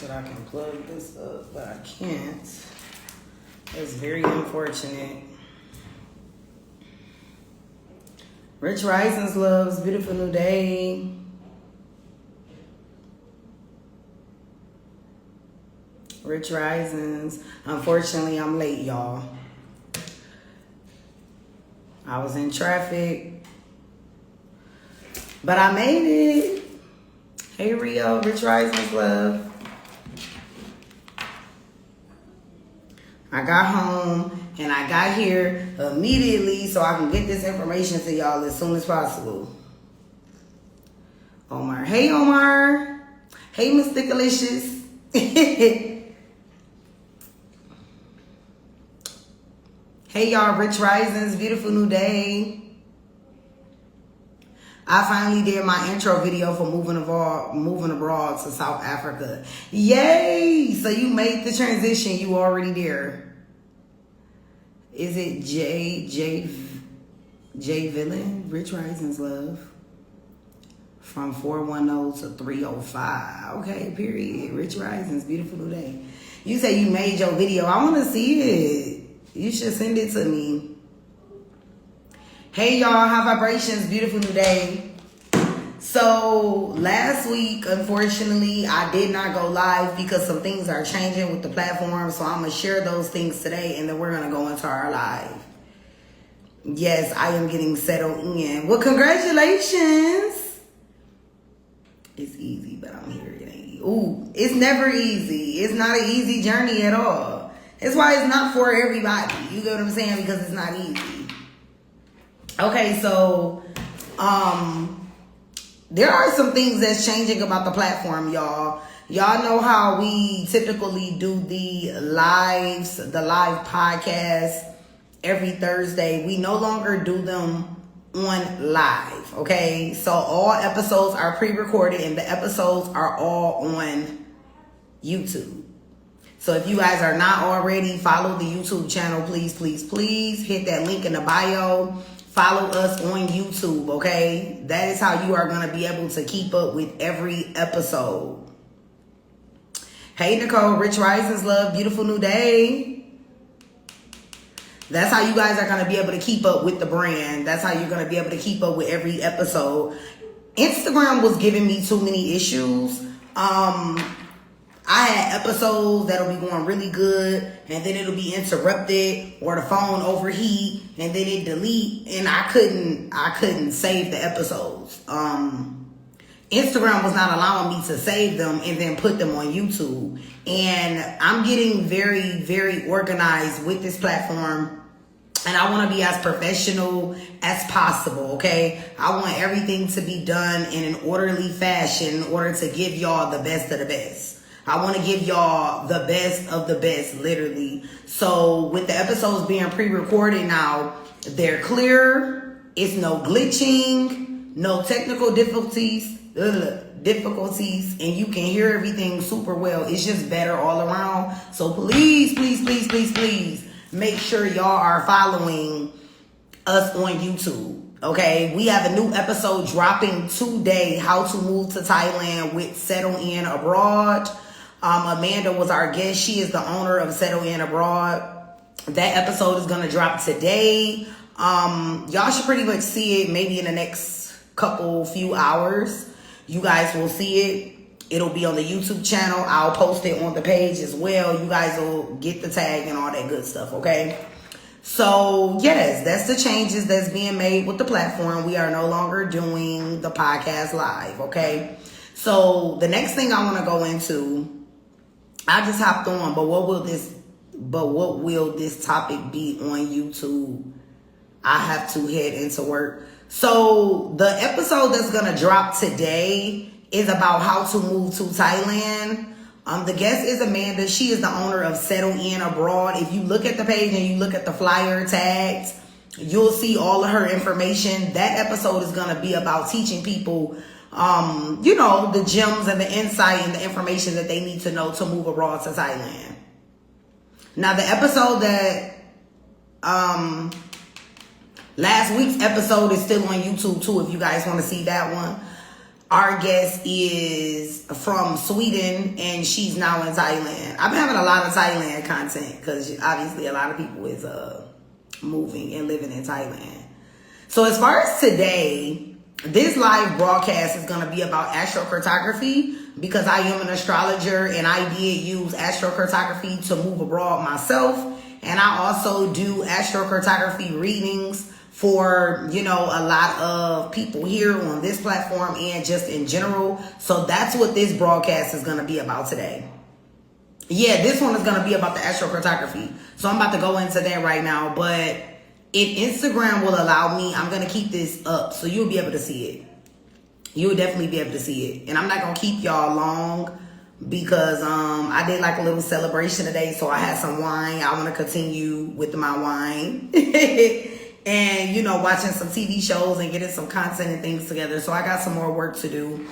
that I can plug this up, but I can't. It's very unfortunate. Rich Risings loves, beautiful new day. Rich Risings. Unfortunately, I'm late, y'all. I was in traffic, but I made it. Hey, Rio, Rich Risings love. I got home and I got here immediately so I can get this information to y'all as soon as possible. Omar. Hey, Omar. Hey, Mr. Delicious. Hey, y'all. Rich Risings. Beautiful new day. I finally did my intro video for moving abroad to South Africa. Yay! So you made the transition. You already there. Is it J Villain? Rich Risings love. From 410 to 305. Okay, period. Rich Risings. Beautiful new day. You say you made your video. I want to see it. You should send it to me. Hey, y'all. High vibrations. Beautiful new day. So last week, unfortunately, I did not go live because some things are changing with the platform. So I'm going to share those things today, and then we're going to go into our live. Yes, I am getting settled in. Well, congratulations. It's easy, but I'm here. It ain't. Ooh, it's never easy. It's not an easy journey at all. That's why it's not for everybody. You get what I'm saying? Because it's not easy. Okay, so there are some things that's changing about the platform, y'all. Y'all know how we typically do the live podcast every Thursday. We no longer do them on live, okay? So all episodes are pre-recorded and the episodes are all on YouTube. So if you guys are not already, follow the YouTube channel, please, please, please. Hit that link in the bio. Follow us on YouTube, okay? That is how you are going to be able to keep up with every episode. Hey, Nicole. Rich Risings love. Beautiful new day. That's how you guys are going to be able to keep up with the brand. That's how you're going to be able to keep up with every episode. Instagram was giving me too many issues. I had episodes that'll be going really good and then it'll be interrupted or the phone overheat and then it delete and I couldn't save the episodes. Instagram was not allowing me to save them and then put them on YouTube. And I'm getting very, very organized with this platform. And I want to be as professional as possible, okay? I want everything to be done in an orderly fashion in order to give y'all the best of the best. I want to give y'all the best of the best, literally. So with the episodes being pre-recorded now, they're clear. It's no glitching, no technical difficulties, and you can hear everything super well. It's just better all around. So please, please, please, please, please make sure y'all are following us on YouTube. Okay, we have a new episode dropping today, How to Move to Thailand with Settle In Abroad. Amanda was our guest. She is the owner of Settle In Abroad. That episode is going to drop today. Y'all should pretty much see it maybe in the next few hours. You guys will see it. It'll be on the YouTube channel. I'll post it on the page as well. You guys will get the tag and all that good stuff, okay? So, yes, that's the changes that's being made with the platform. We are no longer doing the podcast live, okay? So, the next thing I want to go into, I just hopped on, but what will this topic be on YouTube? I have to head into work. So, the episode that's going to drop today is about how to move to Thailand. The guest is Amanda. She is the owner of Settle In Abroad. If you look at the page and you look at the flyer tags, you'll see all of her information. That episode is going to be about teaching people, the gems and the insight and the information that they need to know to move abroad to Thailand. Now, the episode that, last week's episode is still on YouTube too, if you guys want to see that one. our guest is from Sweden and she's now in Thailand. I've been having a lot of Thailand content because obviously a lot of people is moving and living in Thailand. So as far as today, this live broadcast is going to be about astrocartography because I am an astrologer and I did use astrocartography to move abroad myself. And I also do astrocartography readings for, you know, a lot of people here on this platform and just in general. So that's what this broadcast is going to be about today. Yeah, this one is going to be about the astrocartography. So I'm about to go into that right now. But if Instagram will allow me, I'm going to keep this up so you'll be able to see it. You'll definitely be able to see it. And I'm not going to keep y'all long because I did like a little celebration today. So I had some wine. I want to continue with my wine. And, you know, watching some TV shows and getting some content and things together. So I got some more work to do.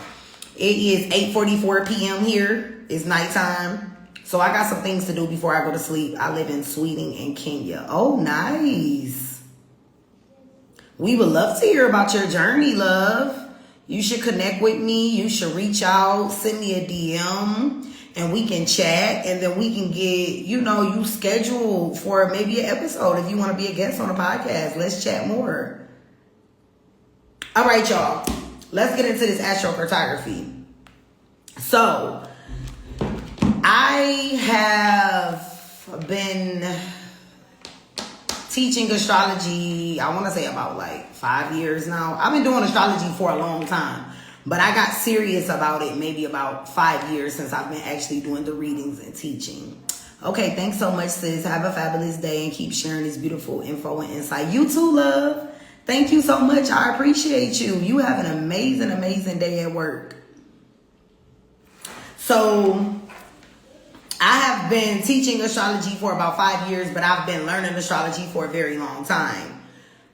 It is 8:44 p.m. here. It's nighttime. So I got some things to do before I go to sleep. I live in Sweden and Kenya. Oh, nice. We would love to hear about your journey, love. You should connect with me. You should reach out. Send me a DM. And we can chat, and then we can get, you know, you scheduled for maybe an episode if you want to be a guest on the podcast. Let's chat more. All right, y'all. Let's get into this astrocartography. So, I have been teaching astrology, I want to say about like 5 years now. I've been doing astrology for a long time. But I got serious about it maybe about 5 years since I've been actually doing the readings and teaching. Okay, thanks so much, sis. Have a fabulous day and keep sharing this beautiful info and insight. You too, love. Thank you so much. I appreciate you. You have an amazing, amazing day at work. So I have been teaching astrology for about 5 years, but I've been learning astrology for a very long time.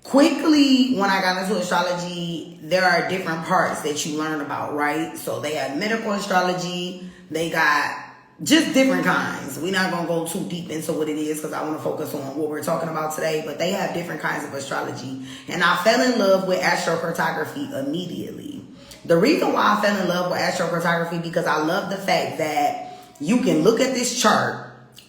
Quickly, when I got into astrology, there are different parts that you learn about, right? So they have medical astrology. They got just different kinds. We're not going to go too deep into what it is because I want to focus on what we're talking about today. But they have different kinds of astrology. And I fell in love with astrocartography immediately. The reason why I fell in love with astrocartography because I love the fact that you can look at this chart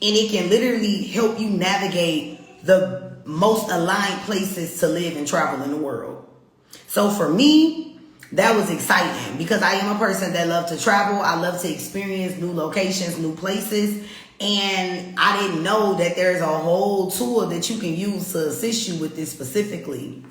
and it can literally help you navigate the most aligned places to live and travel in the world. So for me, that was exciting because I am a person that loves to travel. I love to experience new locations, new places. And I didn't know that there's a whole tool that you can use to assist you with this specifically.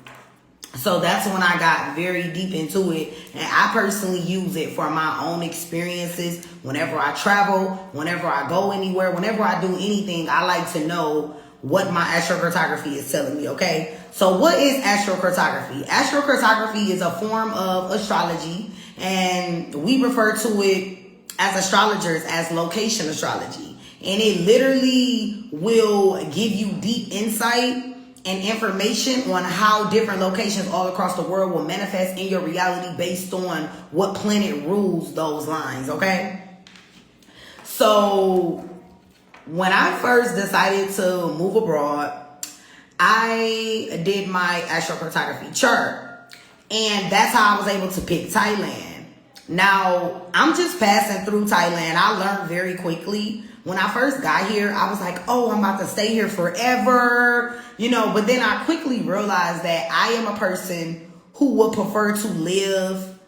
So that's when I got very deep into it. And I personally use it for my own experiences. Whenever I travel, whenever I go anywhere, whenever I do anything, I like to know what my astrocartography is telling me, okay? So what is astrocartography? Astrocartography is a form of astrology, and we refer to it as astrologers as location astrology. And it literally will give you deep insight and information on how different locations all across the world will manifest in your reality based on what planet rules those lines, okay? So when I first decided to move abroad, I did my astrocartography chart. And that's how I was able to pick Thailand. Now, I'm just passing through Thailand. I learned very quickly. When I first got here, I was like, oh, I'm about to stay here forever. You know, but then I quickly realized that I am a person who would prefer to live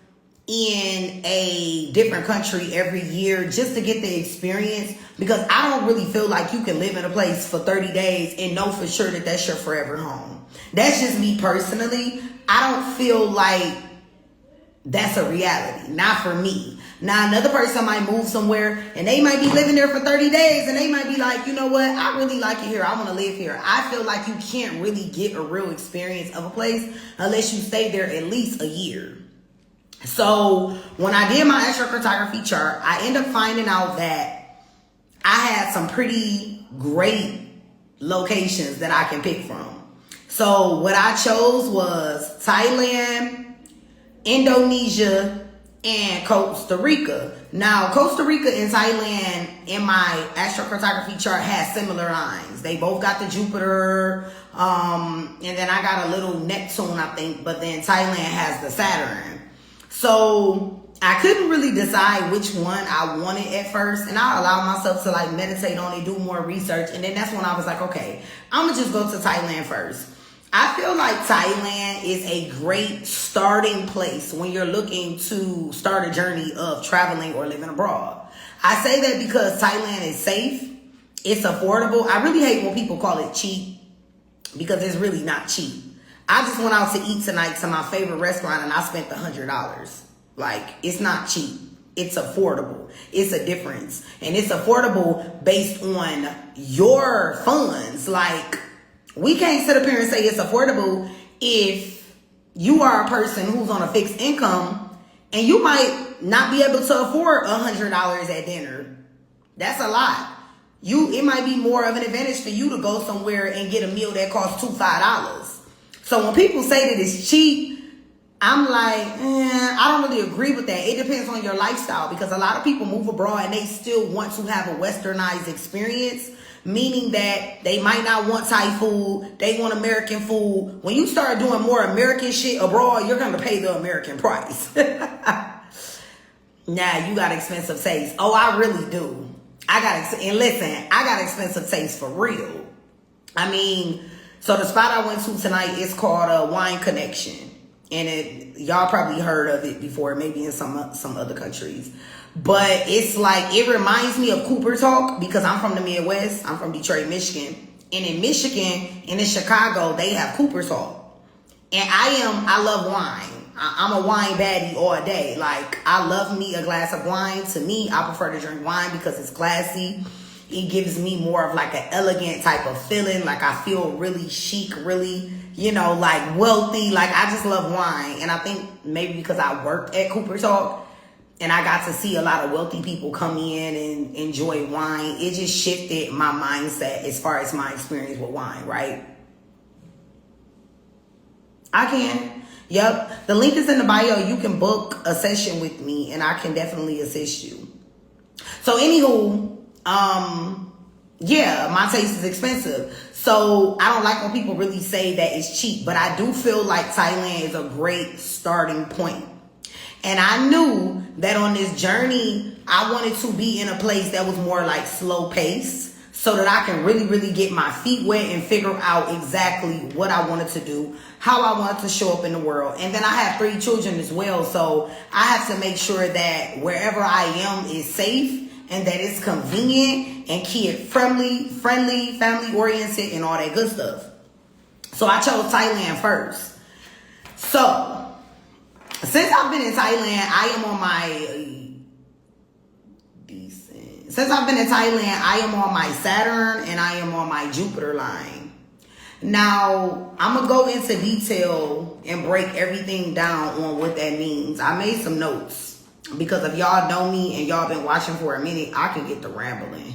in a different country every year just to get the experience, because I don't really feel like you can live in a place for 30 days and know for sure that that's your forever home. That's just me personally. I don't feel like that's a reality. Not for me. Now, another person might move somewhere and they might be living there for 30 days and they might be like, you know what? I really like it here. I want to live here. I feel like you can't really get a real experience of a place unless you stay there at least a year. So when I did my astrocartography chart, I ended up finding out that I had some pretty great locations that I can pick from. So what I chose was Thailand, Indonesia, and Costa Rica. Now, Costa Rica and Thailand in my astrocartography chart has similar lines. They both got the Jupiter, and then I got a little Neptune, I think, but then Thailand has the Saturn. So I couldn't really decide which one I wanted at first, and I allowed myself to like meditate on it, do more research, and then that's when I was like, okay, I'm gonna just go to Thailand first. I feel like Thailand is a great starting place when you're looking to start a journey of traveling or living abroad. I say that because Thailand is safe, it's affordable. I really hate when people call it cheap because it's really not cheap. I just went out to eat tonight to my favorite restaurant and I spent $100. Like, it's not cheap. It's affordable. It's a difference. And it's affordable based on your funds. Like, we can't sit up here and say it's affordable if you are a person who's on a fixed income and you might not be able to afford $100 at dinner. That's a lot. It might be more of an advantage for you to go somewhere and get a meal that costs $5. So when people say that it's cheap, I'm like, I don't really agree with that. It depends on your lifestyle because a lot of people move abroad and they still want to have a westernized experience, meaning that they might not want Thai food. They want American food. When you start doing more American shit abroad, you're going to pay the American price. Nah, you got expensive taste. Oh, I really do. And listen, I got expensive taste for real. I mean, so the spot I went to tonight is called Wine Connection. And y'all probably heard of it before, maybe in some other countries. But it's like, it reminds me of Cooper Talk because I'm from the Midwest. I'm from Detroit, Michigan. And in Michigan and in Chicago, they have Cooper Talk. And I love wine. I'm a wine baddie all day. Like, I love me a glass of wine. To me, I prefer to drink wine because it's classy. It gives me more of like an elegant type of feeling. Like, I feel really chic, really, like wealthy. Like, I just love wine. And I think maybe because I worked at Cooper Talk and I got to see a lot of wealthy people come in and enjoy wine, it just shifted my mindset as far as my experience with wine, right? I can. Yep. The link is in the bio. You can book a session with me and I can definitely assist you. So anywho, yeah, my taste is expensive. So I don't like when people really say that it's cheap, but I do feel like Thailand is a great starting point. And I knew that on this journey, I wanted to be in a place that was more like slow pace so that I can really, really get my feet wet and figure out exactly what I wanted to do, how I wanted to show up in the world. And then I have 3 children as well. So I have to make sure that wherever I am is safe and that it's convenient and kid friendly, family oriented and all that good stuff. So I chose Thailand first. So since I've been in Thailand, I am on my Saturn and I am on my Jupiter line. Now, I'm going to go into detail and break everything down on what that means. I made some notes because if y'all know me and y'all been watching for a minute, I can get to rambling.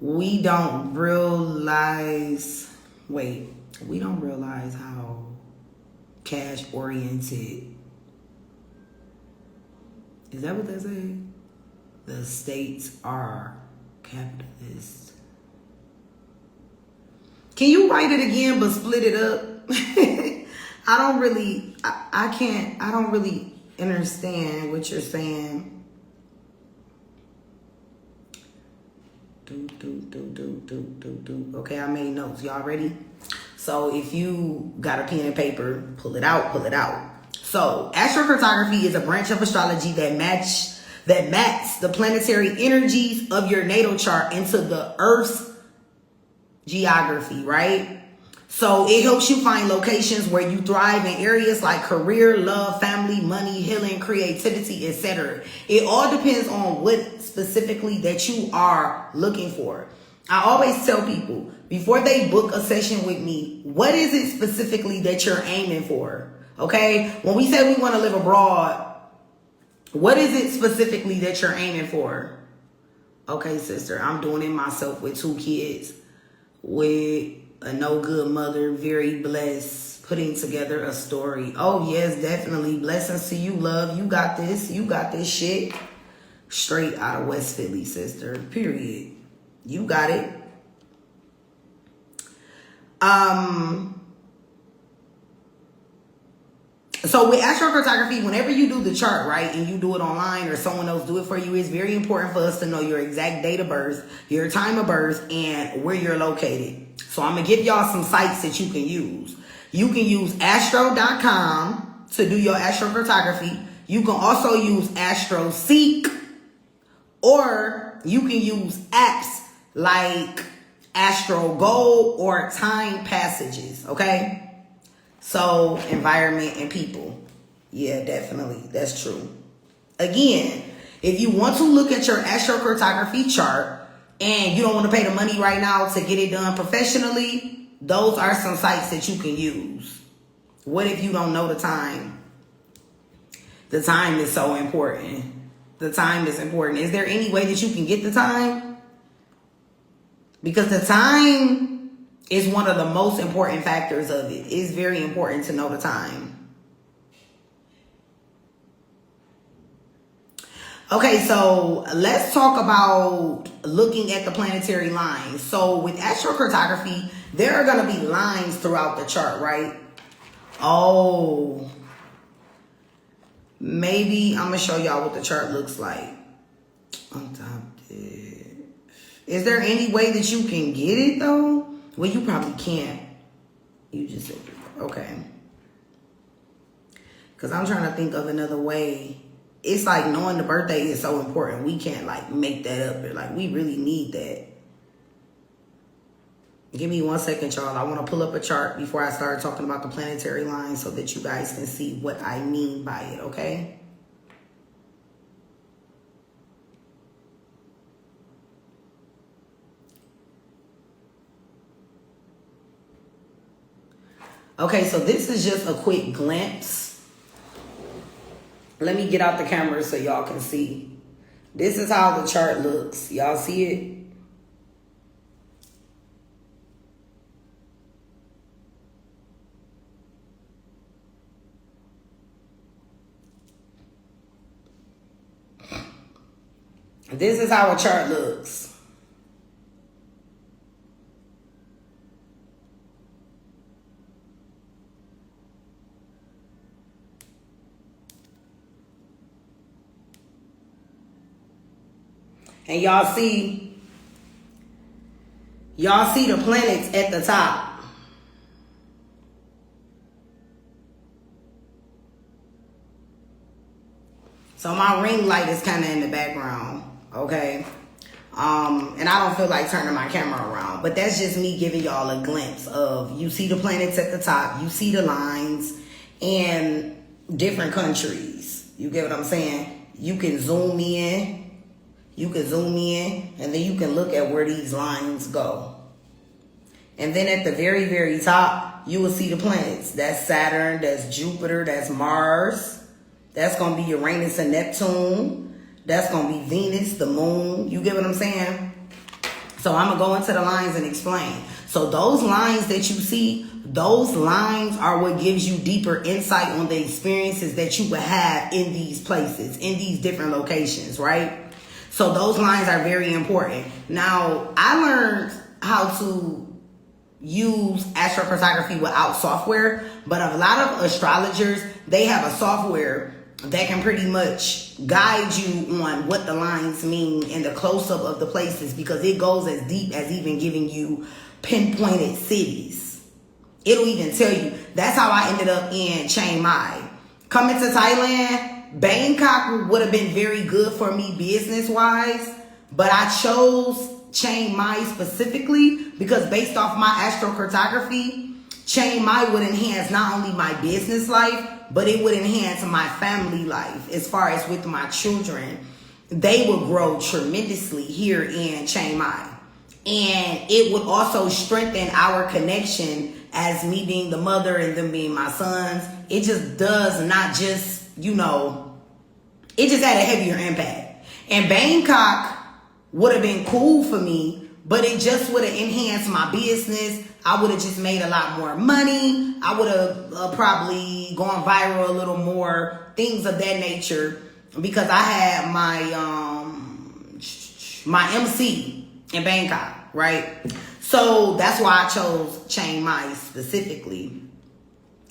We don't realize how cash oriented. Is that what they say? The states are capitalist. Can you write it again but split it up? I don't really understand what you're saying. Okay, I made notes. Y'all ready? So if you got a pen and paper, pull it out. So astrocartography is a branch of astrology that maps the planetary energies of your natal chart into the Earth's geography, right? So it helps you find locations where you thrive in areas like career, love, family, money, healing, creativity, etc. It all depends on what specifically that you are looking for. I always tell people before they book a session with me, what is it specifically that you're aiming for? Okay? When we say we want to live abroad, what is it specifically that you're aiming for? Okay, sister, I'm doing it myself with 2 kids, with a no good mother, very blessed, putting together a story. Oh, yes, definitely. Blessings to you, love. You got this. You got this shit. Straight out of West Philly, sister. Period. You got it. So with astrocartography, whenever you do the chart, right, and you do it online or someone else do it for you, it's very important for us to know your exact date of birth, your time of birth, and where you're located. So I'm going to give y'all some sites that you can use. You can use astro.com to do your astrocartography. You can also use AstroSeek, or you can use apps like AstroGo or Time Passages, okay? So, environment and people. Yeah, definitely. That's true. Again, if you want to look at your astrocartography chart and you don't want to pay the money right now to get it done professionally, those are some sites that you can use. What if you don't know the time? The time is so important. The time is important. Is there any way that you can get the time? Because the time is one of the most important factors of it. It's very important to know the time. Okay, so let's talk about looking at the planetary lines. So with astrocartography, there are going to be lines throughout the chart, right? Oh, maybe I'm going to show y'all what the chart looks like. On top there. Is there any way that you can get it though? Well, you probably can't. You just said, okay. Because I'm trying to think of another way. It's like knowing the birthday is so important. We can't like make that up. Like we really need that. Give me 1 second, y'all. I want to pull up a chart before I start talking about the planetary lines so that you guys can see what I mean by it, okay? Okay, so this is just a quick glimpse. Let me get out the camera so y'all can see. This is how the chart looks. Y'all see it? This is how a chart looks. And y'all see the planets at the top. So my ring light is kind of in the background, okay? And I don't feel like turning my camera around, but that's just me giving y'all a glimpse of, you see the planets at the top, you see the lines and different countries. You get what I'm saying? You can zoom in. You can zoom in and then you can look at where these lines go. And then at the very, very top, you will see the planets. That's Saturn, that's Jupiter, that's Mars. That's going to be Uranus and Neptune. That's going to be Venus, the moon. You get what I'm saying? So I'm going to go into the lines and explain. So those lines that you see, those lines are what gives you deeper insight on the experiences that you would have in these places, in these different locations, right? So those lines are very important. Now, I learned how to use astrocartography without software, but a lot of astrologers, they have a software that can pretty much guide you on what the lines mean and the close-up of the places, because it goes as deep as even giving you pinpointed cities. It'll even tell you. That's how I ended up in Chiang Mai. Coming to Thailand, Bangkok would have been very good for me business-wise, but I chose Chiang Mai specifically because based off my astrocartography, Chiang Mai would enhance not only my business life, but it would enhance my family life as far as with my children. They would grow tremendously here in Chiang Mai. And it would also strengthen our connection as me being the mother and them being my sons. It just does not just, you know, it just had a heavier impact. And Bangkok would have been cool for me, but it just would have enhanced my business. I would have just made a lot more money. I would have probably gone viral a little more, things of that nature, because I had my MC in Bangkok, right? So that's why I chose Chiang Mai specifically.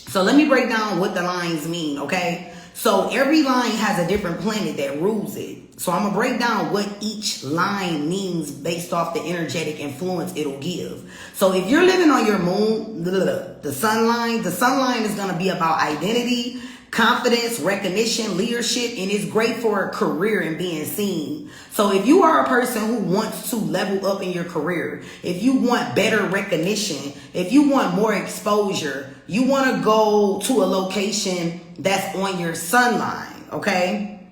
So let me break down what the lines mean, okay? So every line has a different planet that rules it. So I'm going to break down what each line means based off the energetic influence it'll give. So if you're living on your moon, the sun line is going to be about identity, confidence, recognition, leadership, and it's great for a career and being seen. So if you are a person who wants to level up in your career, if you want better recognition, if you want more exposure, you want to go to a location that's on your sun line, okay?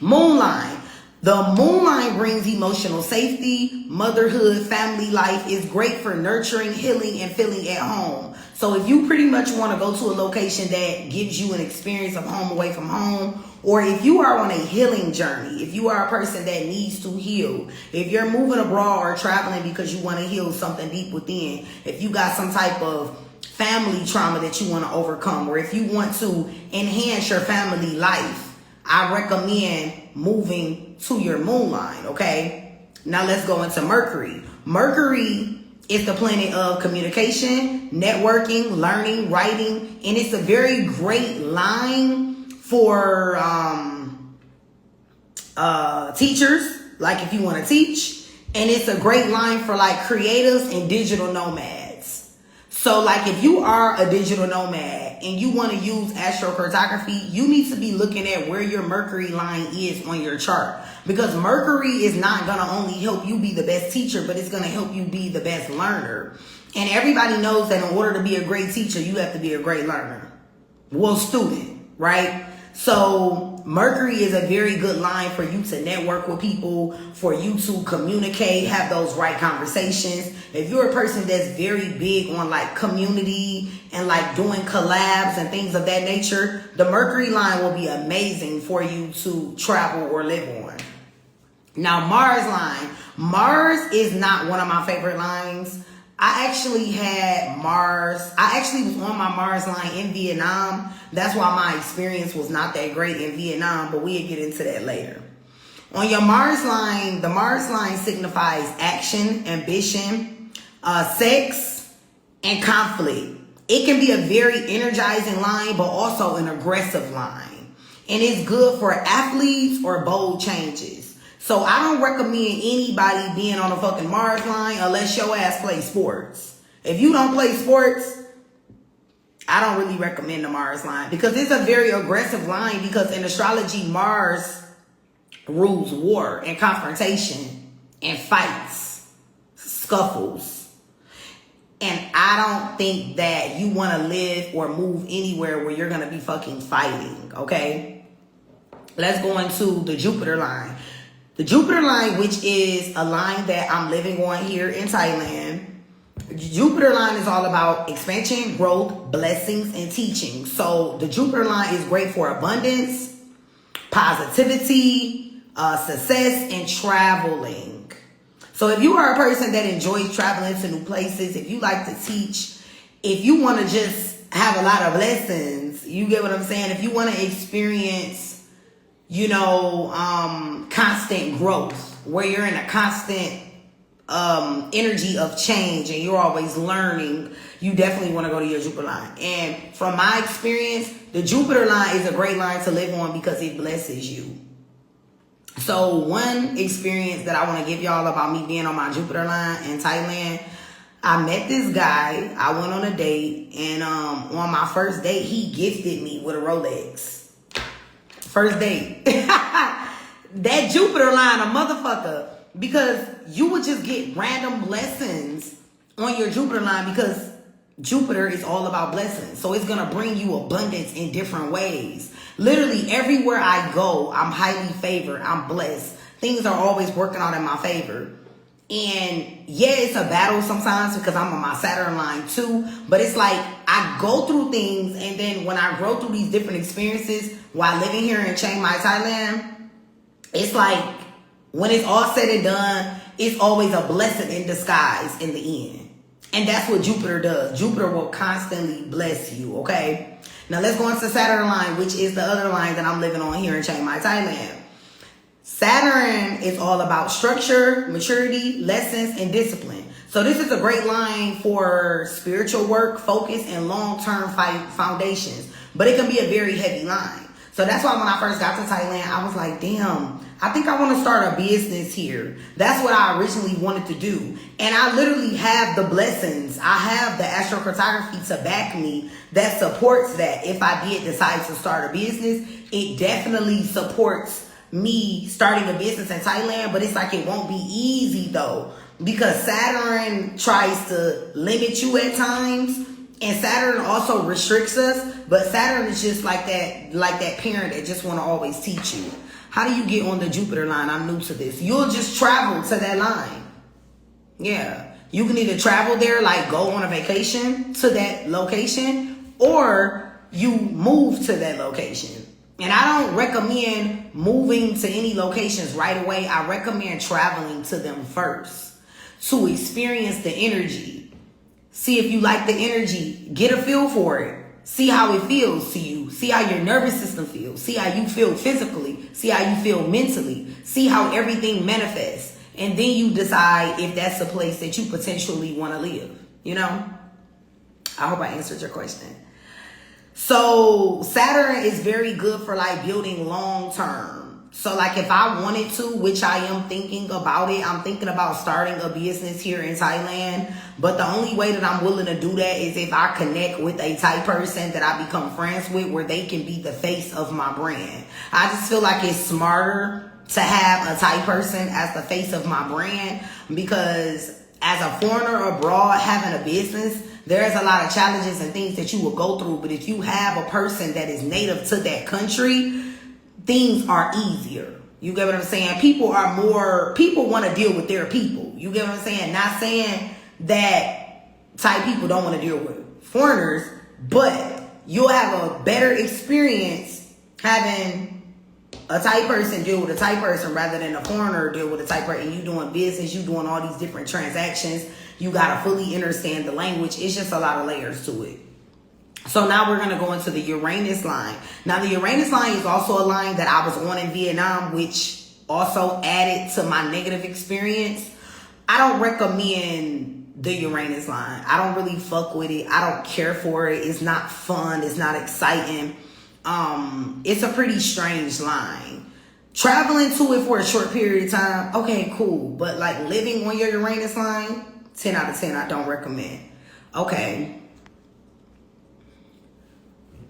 Moon line. The moon line brings emotional safety, motherhood, family life. Is great for nurturing, healing, and feeling at home. So if you pretty much want to go to a location that gives you an experience of home away from home, or if you are on a healing journey, if you are a person that needs to heal, if you're moving abroad or traveling because you want to heal something deep within, if you got some type of family trauma that you want to overcome, or if you want to enhance your family life, I recommend moving to your moon line, okay? Now let's go into Mercury. Mercury is the planet of communication, networking, learning, writing, and it's a very great line for teachers, like if you want to teach, and it's a great line for like creatives and digital nomads. So like if you are a digital nomad and you want to use astrocartography, you need to be looking at where your Mercury line is on your chart, because Mercury is not going to only help you be the best teacher, but it's going to help you be the best learner. And everybody knows that in order to be a great teacher, you have to be a great learner. Well, student, right? So Mercury is a very good line for you to network with people, for you to communicate, have those right conversations. If you're a person that's very big on like community and like doing collabs and things of that nature, the Mercury line will be amazing for you to travel or live on. Now Mars line. Mars is not one of my favorite lines. I actually was on my Mars line in Vietnam. That's why my experience was not that great in Vietnam, but we'll get into that later. On your Mars line, the Mars line signifies action, ambition, sex, and conflict. It can be a very energizing line, but also an aggressive line. And it's good for athletes or bold changes. So I don't recommend anybody being on a fucking Mars line unless your ass plays sports. If you don't play sports, I don't really recommend the Mars line, because it's a very aggressive line, because in astrology, Mars rules war and confrontation and fights, scuffles. And I don't think that you want to live or move anywhere where you're going to be fucking fighting, okay? Let's go into the Jupiter line. The Jupiter line, which is a line that I'm living on here in Thailand. Jupiter line is all about expansion, growth, blessings, and teaching. So the Jupiter line is great for abundance, positivity, success, and traveling. So if you are a person that enjoys traveling to new places, if you like to teach, if you want to just have a lot of lessons, you get what I'm saying? If you want to experience, constant growth, where you're in a constant energy of change and you're always learning, you definitely want to go to your Jupiter line. And from my experience, the Jupiter line is a great line to live on because it blesses you. So one experience that I want to give y'all about me being on my Jupiter line in Thailand, I met this guy. I went on a date, and on my first date, he gifted me with a Rolex. First date. That Jupiter line, a motherfucker, because you would just get random blessings on your Jupiter line, because Jupiter is all about blessings. So it's going to bring you abundance in different ways. Literally everywhere I go, I'm highly favored. I'm blessed. Things are always working out in my favor. And yeah, it's a battle sometimes because I'm on my Saturn line too. But it's like I go through things, and then when I grow through these different experiences while living here in Chiang Mai, Thailand, it's like when it's all said and done, it's always a blessing in disguise in the end. And that's what Jupiter does. Jupiter will constantly bless you, okay? Now let's go into Saturn line, which is the other line that I'm living on here in Chiang Mai, Thailand. Saturn is all about structure, maturity, lessons, and discipline. So this is a great line for spiritual work, focus, and long-term foundations. But it can be a very heavy line. So that's why when I first got to Thailand, I was like, damn, I think I want to start a business here. That's what I originally wanted to do. And I literally have the blessings. I have the astrocartography to back me that supports that. If I did decide to start a business, it definitely supports me starting a business in Thailand. But it's like it won't be easy though, because Saturn tries to limit you at times. And Saturn also restricts us, but Saturn is just like that parent that just want to always teach you. How do you get on the Jupiter line? I'm new to this. You'll just travel to that line. Yeah. You can either travel there, like go on a vacation to that location, or you move to that location. And I don't recommend moving to any locations right away. I recommend traveling to them first to experience the energy. See if you like the energy. Get a feel for it. See how it feels to you. See how your nervous system feels. See how you feel physically. See how you feel mentally. See how everything manifests. And then you decide if that's a place that you potentially want to live. You know? I hope I answered your question. So Saturn is very good for like building long term. So like if I wanted to, which I am thinking about it, I'm thinking about starting a business here in Thailand. But the only way that I'm willing to do that is if I connect with a Thai person that I become friends with, where they can be the face of my brand. I just feel like it's smarter to have a Thai person as the face of my brand, because as a foreigner abroad having a business, there's a lot of challenges and things that you will go through. But if you have a person that is native to that country, things are easier. You get what I'm saying? People want to deal with their people. You get what I'm saying? Not saying that Thai people don't want to deal with foreigners, but you'll have a better experience having a Thai person deal with a Thai person rather than a foreigner deal with a Thai person. You doing business, you doing all these different transactions. You got to fully understand the language. It's just a lot of layers to it. So now we're going to go into the Uranus line. Now the Uranus line is also a line that I was on in Vietnam, which also added to my negative experience. I don't recommend the Uranus line. I don't really fuck with it. I don't care for it. It's not fun. It's not exciting. It's a pretty strange line. Traveling to it for a short period of time, okay, cool. But like living on your Uranus line, 10 out of 10, I don't recommend. Okay.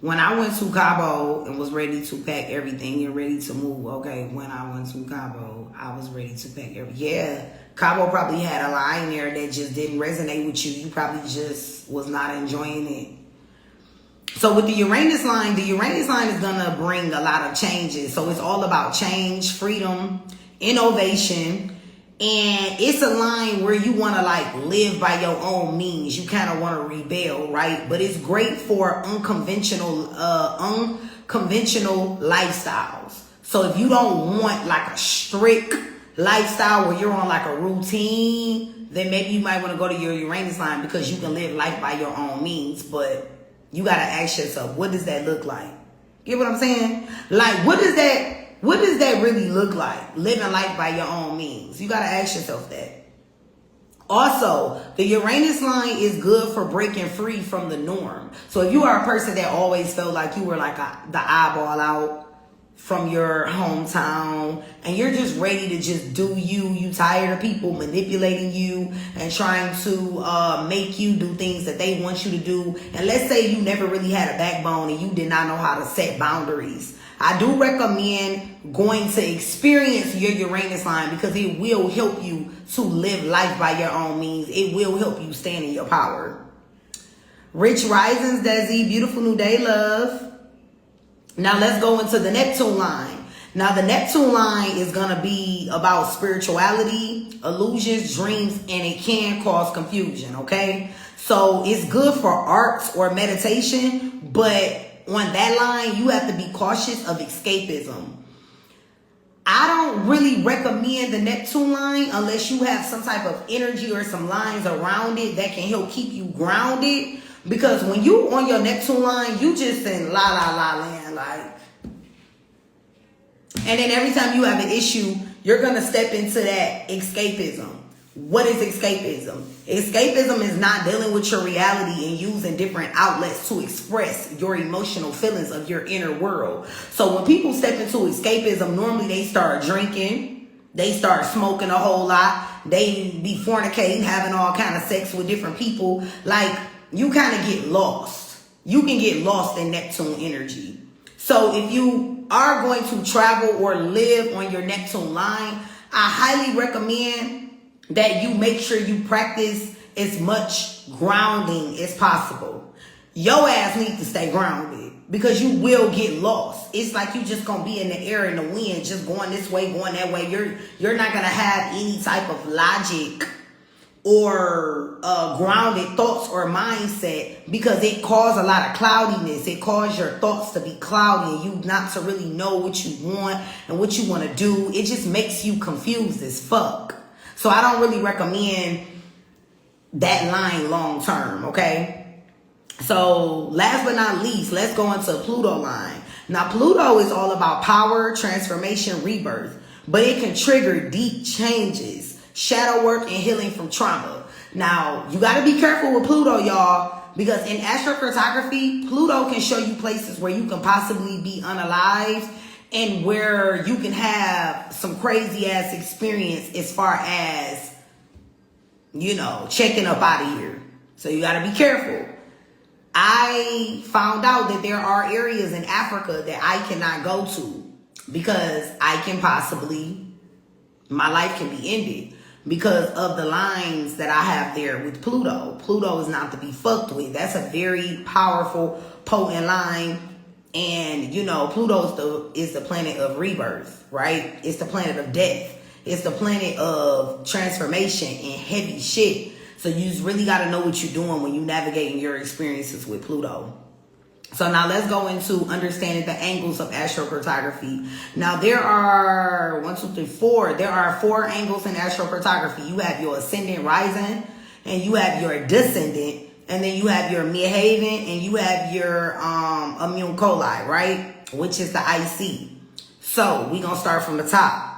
When I went to Cabo and was ready to pack everything and ready to move, okay, when I went to Cabo, I was ready to pack everything. Yeah, Cabo probably had a line there that just didn't resonate with you. You probably just was not enjoying it. So with the Uranus line is going to bring a lot of changes. So it's all about change, freedom, innovation. And it's a line where you want to like live by your own means. You kind of want to rebel, right? But it's great for unconventional lifestyles. So if you don't want like a strict lifestyle where you're on like a routine, then maybe you might want to go to your Uranus line, because you can live life by your own means. But you got to ask yourself, what does that look like? You get what I'm saying? Like, what does that really look like? Living life by your own means. You got to ask yourself that. Also, the Uranus line is good for breaking free from the norm. So if you are a person that always felt like you were like the eyeball out from your hometown and you're just ready to just do you tired of people manipulating you and trying to make you do things that they want you to do. And let's say you never really had a backbone and you did not know how to set boundaries. I do recommend going to experience your Uranus line, because it will help you to live life by your own means. It will help you stand in your power. Rich Risings, Desi. Beautiful new day, love. Now let's go into the Neptune line. Now the Neptune line is going to be about spirituality, illusions, dreams, and it can cause confusion, okay? So it's good for arts or meditation, but on that line, you have to be cautious of escapism. I don't really recommend the Neptune line unless you have some type of energy or some lines around it that can help keep you grounded. Because when you on your Neptune line, you just in la la la land. And then every time you have an issue, you're going to step into that escapism. What is escapism? Escapism is not dealing with your reality and using different outlets to express your emotional feelings of your inner world. So when people step into escapism, normally they start drinking, they start smoking a whole lot, they be fornicating, having all kind of sex with different people. Like, you kind of get lost. You can get lost in Neptune energy. So if you are going to travel or live on your Neptune line, I highly recommend that you make sure you practice as much grounding as possible. Your ass needs to stay grounded because you will get lost. It's like you just gonna be in the air and the wind, just going this way, going that way. You're not gonna have any type of logic or grounded thoughts or mindset, because it causes a lot of cloudiness. It causes your thoughts to be cloudy and you not to really know what you want and what you want to do. It just makes you confused as fuck. So I don't really recommend that line long term, okay? So last but not least, let's go into Pluto line. Now, Pluto is all about power, transformation, rebirth, but it can trigger deep changes, shadow work, and healing from trauma. Now, you got to be careful with Pluto, y'all, because in astrocartography, Pluto can show you places where you can possibly be unalived and where you can have some crazy ass experience as far as, you know, checking up out of here. So you got to be careful. I found out that there are areas in Africa that I cannot go to because I can possibly, my life can be ended because of the lines that I have there with Pluto. Pluto is not to be fucked with. That's a very powerful, potent line. And, you know, Pluto is the planet of rebirth, right? It's the planet of death. It's the planet of transformation and heavy shit. So you just really got to know what you're doing when you're navigating your experiences with Pluto. So now let's go into understanding the angles of astrocartography. Now there are 4. There are 4 angles in astrocartography. You have your ascendant rising, and you have your descendant, and then you have your midhaven, and you have your immune coli, right? Which is the IC. So we're going to start from the top.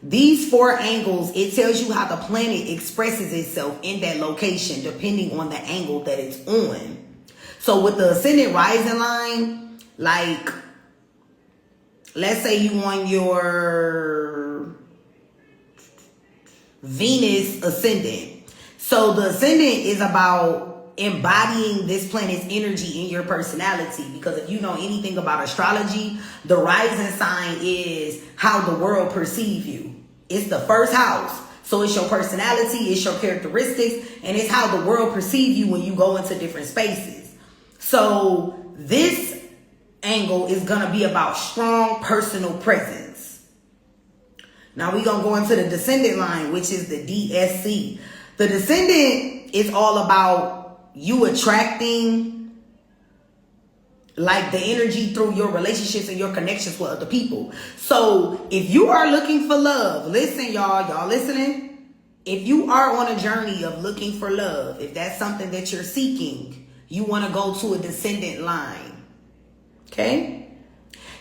These 4 angles, it tells you how the planet expresses itself in that location depending on the angle that it's on. So with the ascendant rising line, like, let's say you on your Venus ascendant. So the ascendant is about embodying this planet's energy in your personality, because if you know anything about astrology, the rising sign is how the world perceives you. It's the first house. So it's your personality, it's your characteristics, and it's how the world perceives you when you go into different spaces. So this angle is going to be about strong personal presence. Now we're going to go into the descendant line, which is the DSC. The descendant is all about you attracting like the energy through your relationships and your connections with other people. So if you are looking for love, listen, y'all listening? If you are on a journey of looking for love, if that's something that you're seeking, you want to go to a descendant line. Okay?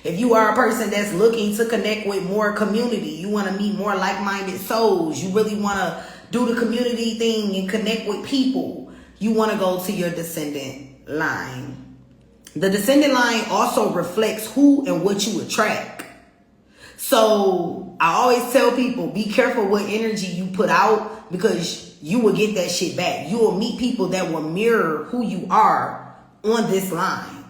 If you are a person that's looking to connect with more community, you want to meet more like-minded souls, you really want to do the community thing and connect with people, you want to go to your descendant line. The descendant line also reflects who and what you attract. So I always tell people, be careful what energy you put out, because you will get that shit back. You will meet people that will mirror who you are on this line.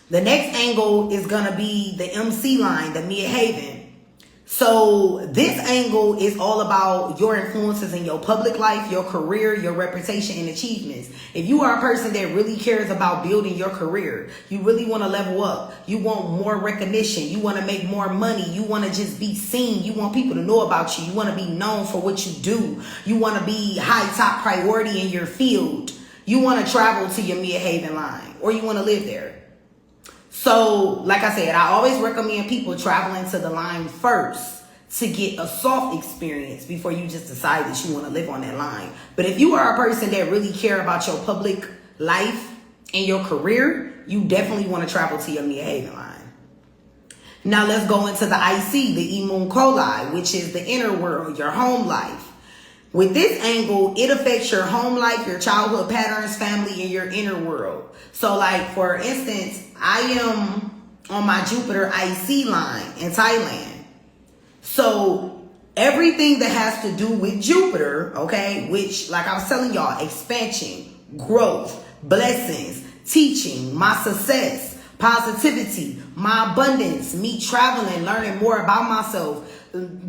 The next angle is going to be the MC line, the midhaven. So this angle is all about your influences in your public life, your career, your reputation, and achievements. If you are a person that really cares about building your career, you really want to level up, you want more recognition, you want to make more money, you want to just be seen, you want people to know about you, you want to be known for what you do, you want to be high top priority in your field, you want to travel to your midhaven line, or you want to live there. So, like I said, I always recommend people traveling to the line first to get a soft experience before you just decide that you want to live on that line. But if you are a person that really care about your public life and your career, you definitely want to travel to your midhaven line. Now let's go into the IC, the Imun Coli, which is the inner world, your home life. With this angle, it affects your home life, your childhood patterns, family, and your inner world. So like, for instance, I am on my Jupiter IC line in Thailand. So everything that has to do with Jupiter, okay, which, like I was telling y'all, expansion, growth, blessings, teaching, my success, positivity, my abundance, me traveling, learning more about myself,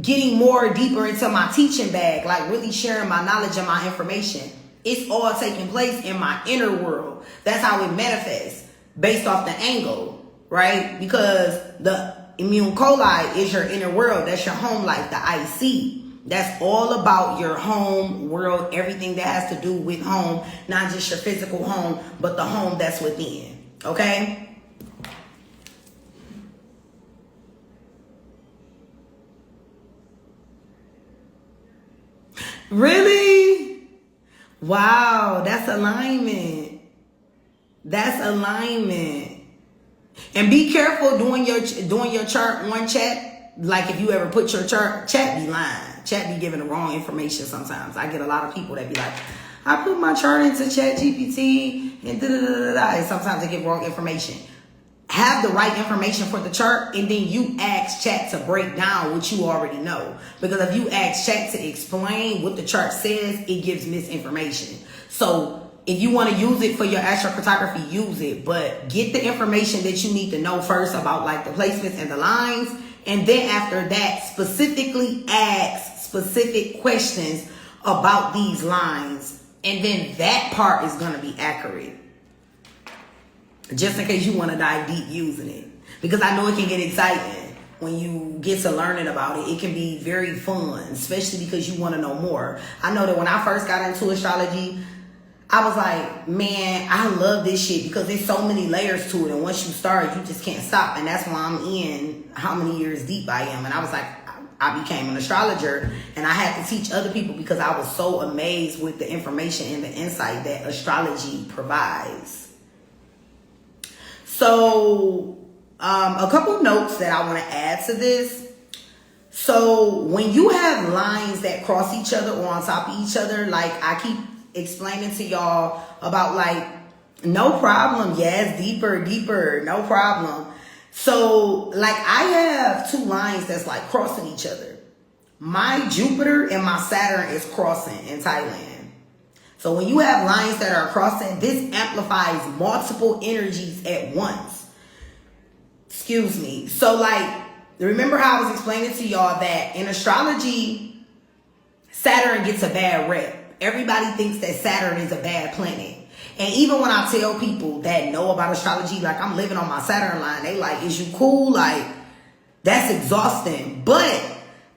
getting more deeper into my teaching bag, like really sharing my knowledge and my information. It's all taking place in my inner world. That's how it manifests based off the angle, right? Because the Immune Coli is your inner world. That's your home life, the IC. That's all about your home world, everything that has to do with home, not just your physical home, but the home that's within, okay? Really? Wow, that's alignment. That's alignment. And be careful doing your chart on chat. Like if you ever put your chart, chat be lying. Chat be giving the wrong information sometimes. I get a lot of people that be like, I put my chart into Chat GPT and and sometimes they give wrong information. Have the right information for the chart, and then you ask chat to break down what you already know. Because if you ask chat to explain what the chart says, it gives misinformation. So if you want to use it for your astrocartography, use it. But get the information that you need to know first about like the placements and the lines. And then after that, specifically ask specific questions about these lines. And then that part is going to be accurate. Just in case you want to dive deep using it. Because I know it can get exciting when you get to learning about it. It can be very fun, especially because you want to know more. I know that when I first got into astrology, I was like, man, I love this shit because there's so many layers to it. And once you start, you just can't stop. And that's why I'm in how many years deep I am. And I was like, I became an astrologer and I had to teach other people because I was so amazed with the information and the insight that astrology provides. So, a couple notes that I want to add to this. So, when you have lines that cross each other or on top of each other, like I keep explaining to y'all about like, no problem. Yes, deeper, no problem. So, like I have two lines that's like crossing each other. My Jupiter and my Saturn is crossing in Thailand. So when you have lines that are crossing, this amplifies multiple energies at once. Excuse me. So like, remember how I was explaining to y'all that in astrology, Saturn gets a bad rep. Everybody thinks that Saturn is a bad planet. And even when I tell people that know about astrology, like I'm living on my Saturn line, they like, is you cool? Like, that's exhausting. But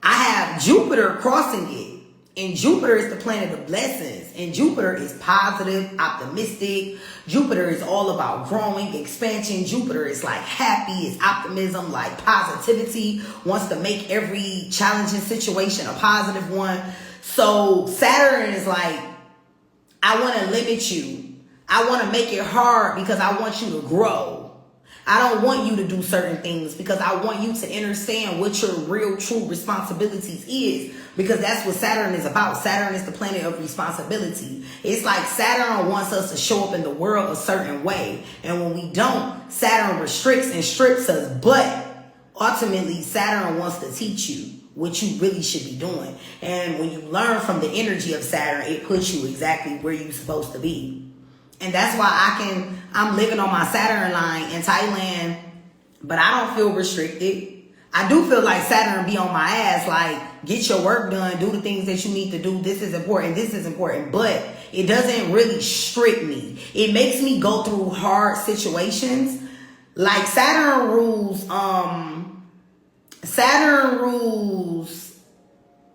I have Jupiter crossing it. And Jupiter is the planet of blessings. And Jupiter is positive, optimistic. Jupiter is all about growing, expansion. Jupiter is like happy, it's optimism, like positivity. Wants to make every challenging situation a positive one. So Saturn is like, I want to limit you. I want to make it hard because I want you to grow. I don't want you to do certain things because I want you to understand what your real true responsibilities is, because that's what Saturn is about. Saturn is the planet of responsibility. It's like Saturn wants us to show up in the world a certain way. And when we don't, Saturn restricts and strips us. But ultimately, Saturn wants to teach you what you really should be doing. And when you learn from the energy of Saturn, it puts you exactly where you're supposed to be. And that's why I'm living on my Saturn line in Thailand, but I don't feel restricted. I do feel like Saturn be on my ass, like, get your work done, do the things that you need to do. This is important, but it doesn't really strict me. It makes me go through hard situations. Like Saturn rules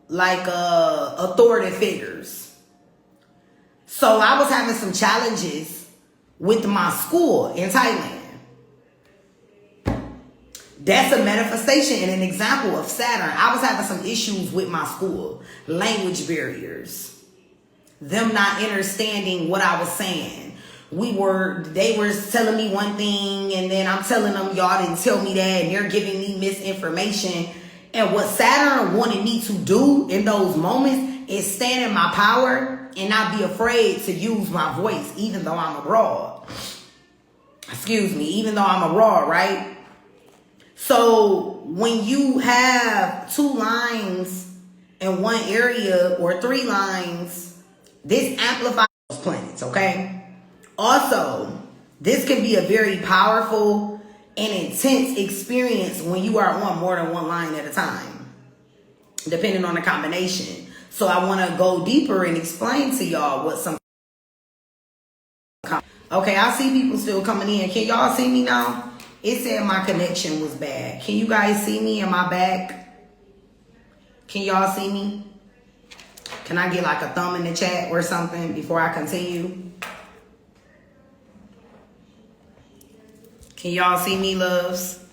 like authority figures. So I was having some challenges with my school in Thailand. That's a manifestation and an example of Saturn. I was having some issues with my school. Language barriers. Them not understanding what I was saying. They were telling me one thing, and then I'm telling them y'all didn't tell me that, and they're giving me misinformation. And what Saturn wanted me to do in those moments is stand in my power and not be afraid to use my voice, even though I'm abroad. Excuse me, even though I'm abroad, right? So when you have 2 lines in one area or 3 lines, this amplifies those planets, okay? Also, this can be a very powerful and intense experience when you are on more than one line at a time, depending on the combination. So I want to go deeper and explain to y'all what some... Okay, I see people still coming in. Can y'all see me now? It said my connection was bad. Can you guys see me? Am I back? Can y'all see me? Can I get like a thumb in the chat or something before I continue? Can y'all see me, loves?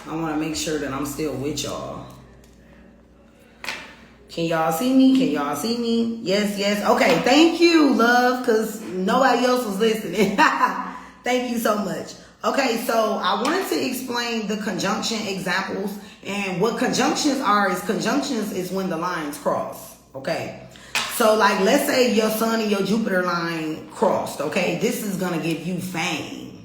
I want to make sure that I'm still with y'all. Can y'all see me? Can y'all see me? Yes, yes. Okay, thank you, love, because nobody else was listening. Thank you so much. Okay, so I wanted to explain the conjunction examples. And what conjunctions are is when the lines cross. Okay. So like, let's say your Sun and your Jupiter line crossed. Okay. This is going to give you fame.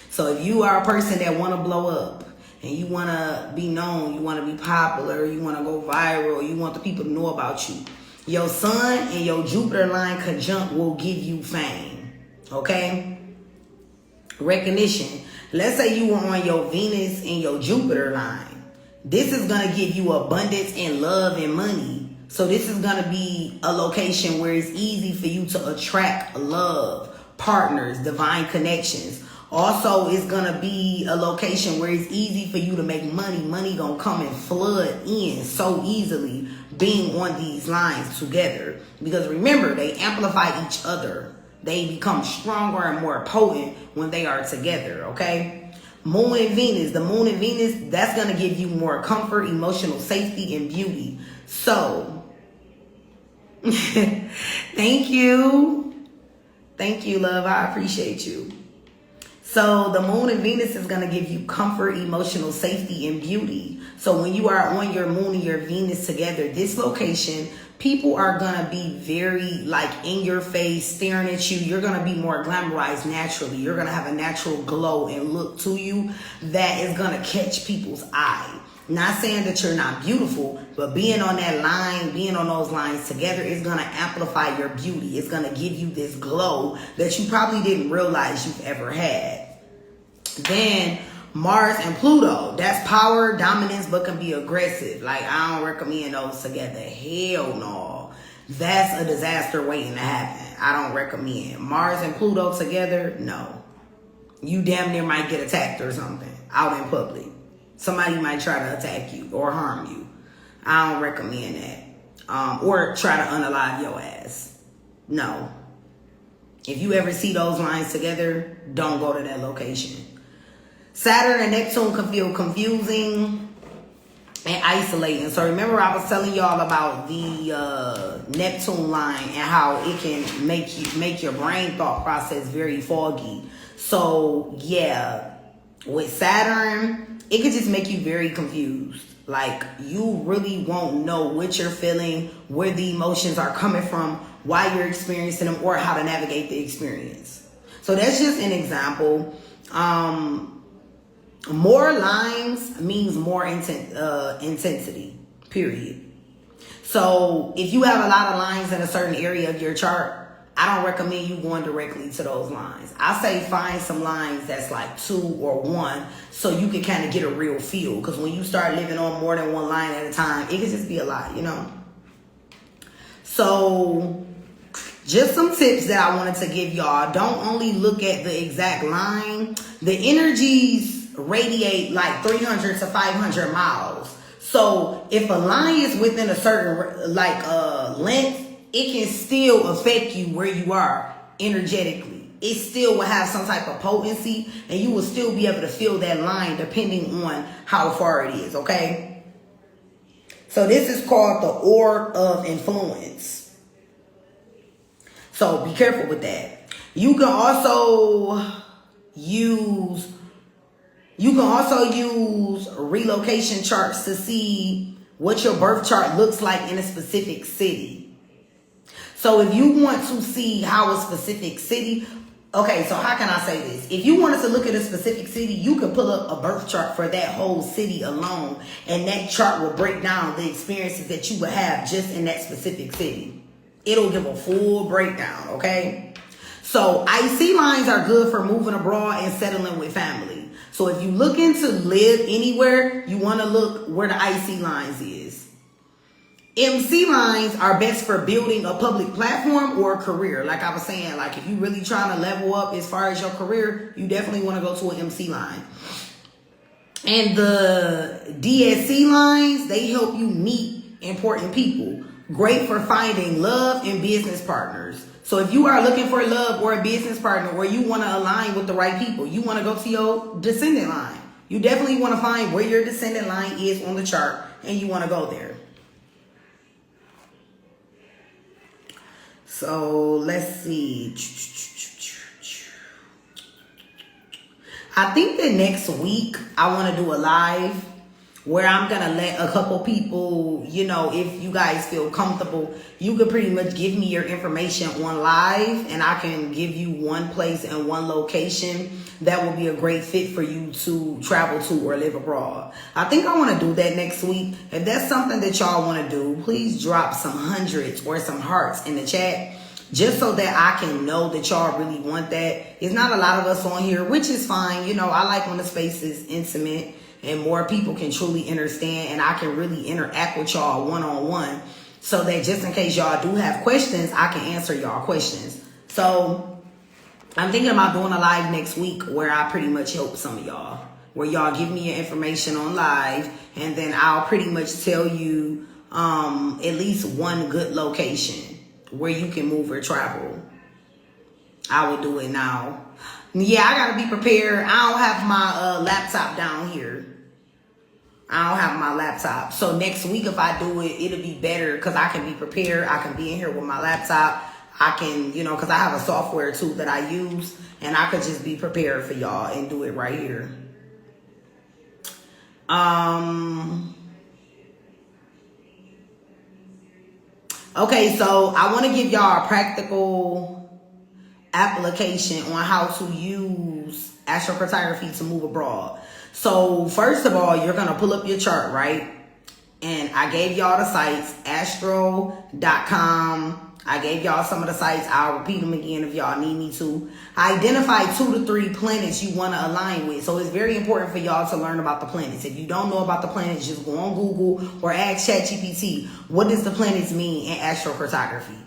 So if you are a person that want to blow up and you want to be known, you want to be popular, you want to go viral, you want the people to know about you, your Sun and your Jupiter line conjunct will give you fame. Okay. Recognition. Let's say you were on your Venus and your Jupiter line. This is going to give you abundance and love and money. So this is going to be a location where it's easy for you to attract love, partners, divine connections. Also, it's going to be a location where it's easy for you to make money. Money going to come and flood in so easily being on these lines together. Because remember, they amplify each other. They become stronger and more potent when they are together, okay? Moon and Venus. The Moon and Venus, that's going to give you more comfort, emotional safety, and beauty. So, thank you. Thank you, love. I appreciate you. So, the Moon and Venus is going to give you comfort, emotional safety, and beauty. So, when you are on your Moon and your Venus together, this location, people are going to be very like in your face, staring at you. You're going to be more glamorized naturally. You're going to have a natural glow and look to you that is going to catch people's eye. Not saying that you're not beautiful, but being on that line, being on those lines together is going to amplify your beauty. It's going to give you this glow that you probably didn't realize you've ever had. Then Mars and Pluto, that's power, dominance, but can be aggressive. Like, I don't recommend those together. Hell no. That's a disaster waiting to happen. I don't recommend. Mars and Pluto together, no. You damn near might get attacked or something out in public. Somebody might try to attack you or harm you. I don't recommend that. Or try to unalive your ass. No. If you ever see those lines together, don't go to that location. Saturn and Neptune can feel confusing and isolating. So remember I was telling y'all about the Neptune line and how it can make your brain thought process very foggy. So yeah, with Saturn, it could just make you very confused. Like, you really won't know what you're feeling, where the emotions are coming from, why you're experiencing them, or how to navigate the experience. So that's just an example. More lines means more intensity, period. So if you have a lot of lines in a certain area of your chart, I don't recommend you going directly to those lines. I say find some lines that's like 2 or 1 so you can kind of get a real feel. Because when you start living on more than one line at a time, it can just be a lot, you know. So just some tips that I wanted to give y'all. Don't only look at the exact line. The energies radiate like 300 to 500 miles. So if a line is within a certain length, it can still affect you where you are energetically. It still will have some type of potency, and you will still be able to feel that line depending on how far it is, okay? So this is called the orb of influence. So be careful with that. You can also use relocation charts to see what your birth chart looks like in a specific city. So if you want to see how a specific city, okay, so how can I say this? If you wanted to look at a specific city, you can pull up a birth chart for that whole city alone, and that chart will break down the experiences that you would have just in that specific city. It'll give a full breakdown, okay? So IC lines are good for moving abroad and settling with family. So if you're looking to live anywhere, you want to look where the IC lines is. MC lines are best for building a public platform or a career. Like I was saying, like if you're really trying to level up as far as your career, you definitely want to go to an MC line. And the DSC lines, they help you meet important people. Great for finding love and business partners. So if you are looking for love or a business partner, or you want to align with the right people, you want to go to your descendant line. You definitely want to find where your descendant line is on the chart, and you want to go there. So let's see. I think that next week I want to do a live where I'm going to let a couple people, you know, if you guys feel comfortable, you can pretty much give me your information on live, and I can give you one place and one location that will be a great fit for you to travel to or live abroad. I think I want to do that next week. If that's something that y'all want to do, please drop some hundreds or some hearts in the chat, just so that I can know that y'all really want that. It's not a lot of us on here, which is fine. You know, I like when the space is intimate and more people can truly understand, and I can really interact with y'all one-on-one, so that just in case y'all do have questions, I can answer y'all questions. So I'm thinking about doing a live next week where I pretty much help some of y'all, where y'all give me your information on live, and then I'll pretty much tell you at least one good location where you can move or travel. I will do it now. Yeah, I gotta be prepared. I don't have my laptop down here. I don't have my laptop. So next week, if I do it, it'll be better because I can be prepared. I can be in here with my laptop. I can, you know, because I have a software too that I use, and I could just be prepared for y'all and do it right here. Okay, so I want to give y'all a practical application on how to use astrocartography to move abroad. So first of all, you're going to pull up your chart, right? And I gave y'all the sites, astro.com. I gave y'all some of the sites. I'll repeat them again if y'all need me to. Identify 2 to 3 planets you want to align with. So it's very important for y'all to learn about the planets. If you don't know about the planets, just go on Google or ask ChatGPT, what does the planets mean in astrocartography?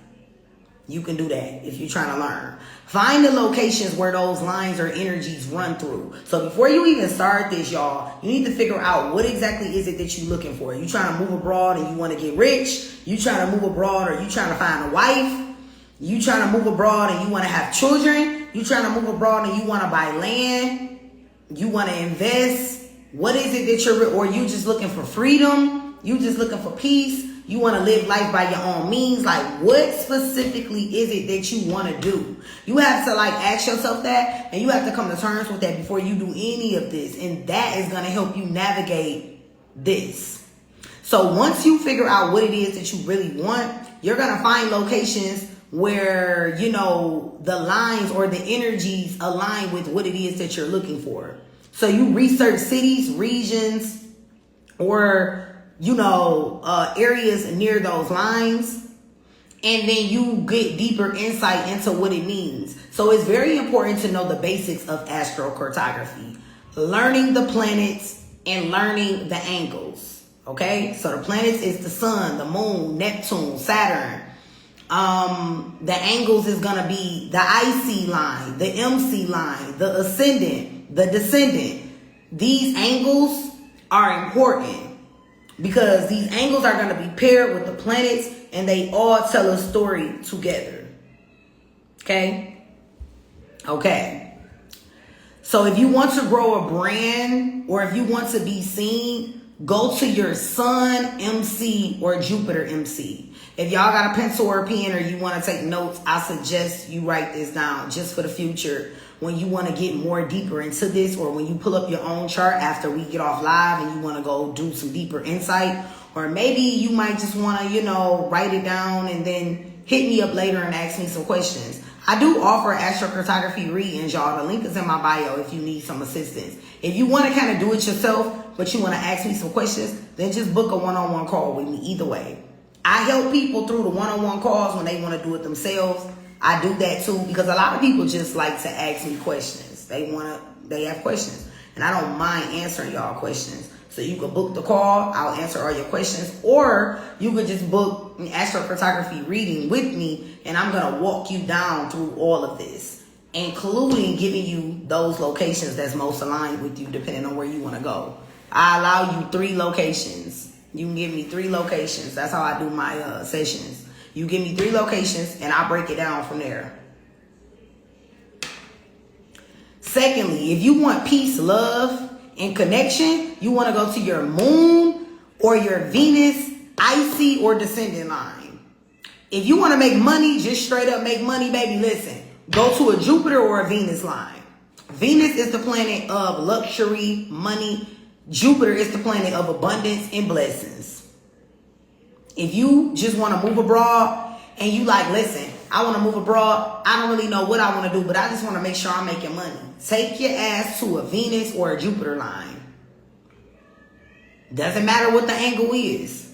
You can do that if you're trying to learn. Find the locations where those lines or energies run through. So before you even start this, y'all, you need to figure out what exactly is it that you're looking for. You trying to move abroad and you want to get rich? You trying to move abroad, or you trying to find a wife? You trying to move abroad and you want to have children? You trying to move abroad and you want to buy land? You want to invest? What is it that or you just looking for freedom? You just looking for peace? You want to live life by your own means? Like, what specifically is it that you want to do? You have to ask yourself that, and you have to come to terms with that before you do any of this. And that is going to help you navigate this. So once you figure out what it is that you really want, you're going to find locations where, you know, the lines or the energies align with what it is that you're looking for. So you research cities, regions, or you know, areas near those lines, and then you get deeper insight into what it means. So it's very important to know the basics of astrocartography, learning the planets and learning the angles. Okay, so the planets is the sun, the moon, Neptune, Saturn. The angles is gonna be the IC line, the MC line, the ascendant, the descendant. These angles are important, because these angles are going to be paired with the planets, and they all tell a story together. Okay? So if you want to grow a brand, or if you want to be seen, go to your Sun MC or Jupiter MC. If y'all got a pencil or a pen or you want to take notes, I suggest you write this down just for the future when you want to get more deeper into this, or when you pull up your own chart after we get off live and you want to go do some deeper insight. Or maybe you might just want to, write it down and then hit me up later and ask me some questions. I do offer astrocartography readings, y'all. The link is in my bio if you need some assistance. If you want to kind of do it yourself, but you want to ask me some questions, then just book a one-on-one call with me. Either way, I help people through the one-on-one calls when they want to do it themselves. I do that too, because a lot of people just like to ask me questions. They have questions, and I don't mind answering y'all questions. So you can book the call, I'll answer all your questions, or you could just book an astrocartography reading with me, and I'm going to walk you down through all of this, including giving you those locations that's most aligned with you, depending on where you want to go. I allow you 3 locations. You can give me 3 locations. That's how I do my sessions. You give me 3 locations, and I break it down from there. Secondly, if you want peace, love, and connection, you want to go to your moon or your Venus, icy, or descendant line. If you want to make money, just straight up make money, baby, listen. Go to a Jupiter or a Venus line. Venus is the planet of luxury, money. Jupiter is the planet of abundance and blessings. If you just want to move abroad and you like, listen, I want to move abroad. I don't really know what I want to do, but I just want to make sure I'm making money. Take your ass to a Venus or a Jupiter line. Doesn't matter what the angle is.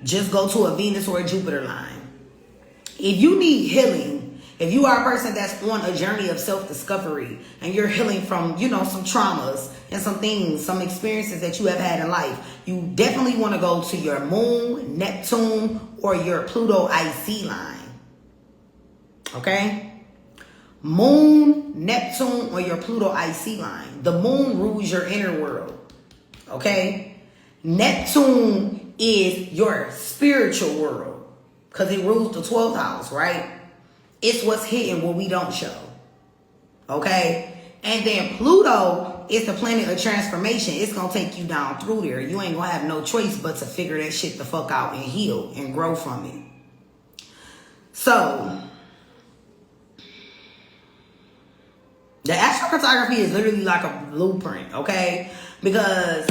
Just go to a Venus or a Jupiter line. If you need healing, if you are a person that's on a journey of self-discovery and you're healing from, some traumas and some things, some experiences that you have had in life, you definitely want to go to your moon, Neptune, or your Pluto IC line. Okay? Moon, Neptune, or your Pluto IC line. The moon rules your inner world. Okay? Neptune is your spiritual world because it rules the 12th house, right? It's what's hidden, what we don't show. Okay? And then Pluto is the planet of transformation. It's going to take you down through there. You ain't going to have no choice but to figure that shit the fuck out and heal and grow from it. So, the astrocartography is literally like a blueprint, okay? Because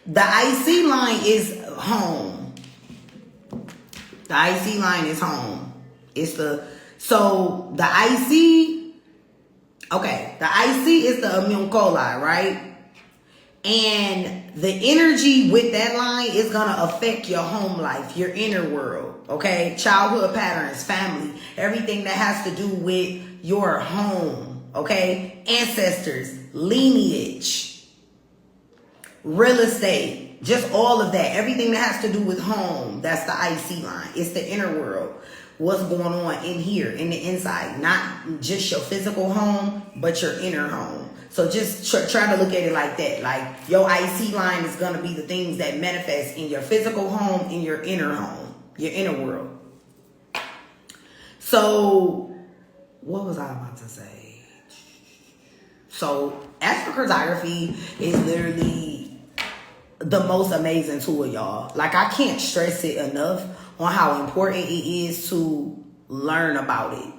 the IC line is home. The IC line is home. So the IC, okay, the IC is the homunculi, right? And the energy with that line is going to affect your home life, your inner world, okay? Childhood patterns, family, everything that has to do with your home, okay? Ancestors, lineage, real estate, just all of that. Everything that has to do with home, that's the IC line. It's the inner world. What's going on in here, in the inside. Not just your physical home, but your inner home. So just try to look at it like that. Like your IC line is going to be the things that manifest in your physical home, in your inner home, your inner world. So what was I about to say? So astrocartography is literally the most amazing tool, y'all. Like, I can't stress it enough on how important it is to learn about it.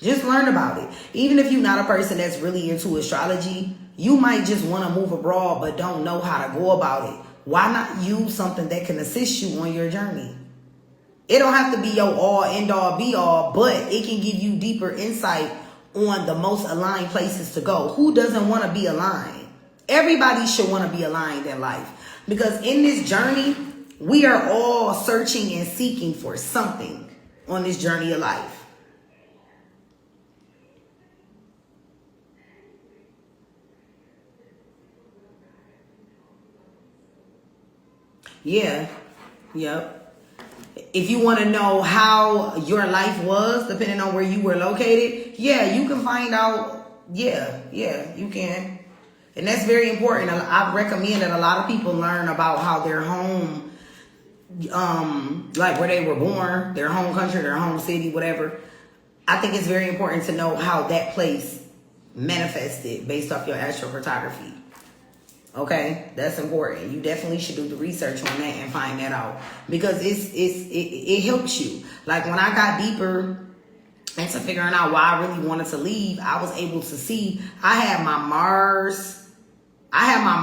Just learn about it. Even if you're not a person that's really into astrology, you might just want to move abroad but don't know how to go about it. Why not use something that can assist you on your journey? It don't have to be your all, end all, be all, but it can give you deeper insight on the most aligned places to go. Who doesn't want to be aligned? Everybody should want to be aligned in life, because in this journey, we are all searching and seeking for something on this journey of life. Yeah. Yep. If you want to know how your life was, depending on where you were located, yeah, you can find out. Yeah, you can. And that's very important. I recommend that a lot of people learn about how their home, like where they were born, their home country, their home city, whatever. I think it's very important to know how that place manifested based off your astrocartography. Okay, that's important. You definitely should do the research on that and find that out, because it helps you. Like when I got deeper into figuring out why I really wanted to leave, I was able to see I had my Mars IC. My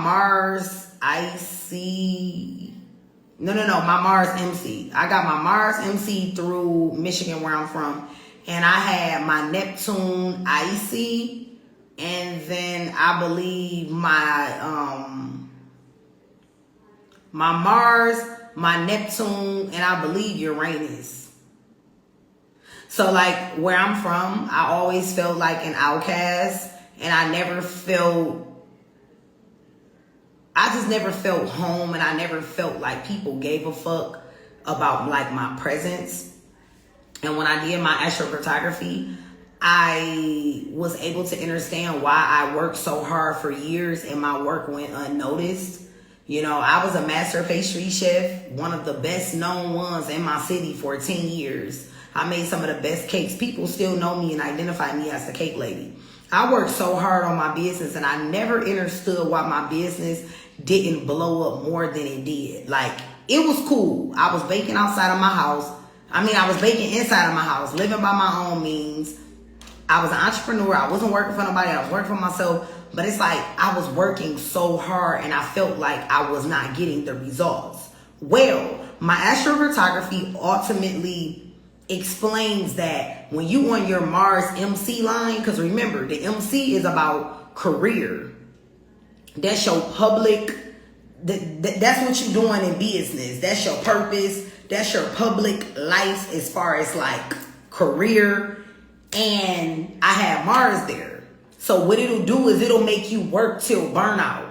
Mars MC. I got my Mars MC through Michigan, where I'm from, and I had my Neptune IC. And then I believe my Mars, my Neptune, and I believe Uranus. So like where I'm from, I always felt like an outcast, and I just never felt home, and I never felt like people gave a fuck about like my presence. And when I did my astrocartography, I was able to understand why I worked so hard for years and my work went unnoticed. You know, I was a master pastry chef, one of the best known ones in my city for 10 years. I made some of the best cakes. People still know me and identify me as the cake lady. I worked so hard on my business, and I never understood why my business didn't blow up more than it did. Like, it was cool. I was baking outside of my house. I was baking inside of my house, living by my own means. I was an entrepreneur. I wasn't working for nobody. I was working for myself. But it's like I was working so hard and I felt like I was not getting the results. Well, my astrocartography ultimately explains that when you on your Mars MC line, because remember, the MC is about career. That's your public, that's what you're doing in business. That's your purpose. That's your public life as far as like career. And I have Mars there. So what it'll do is it'll make you work till burnout.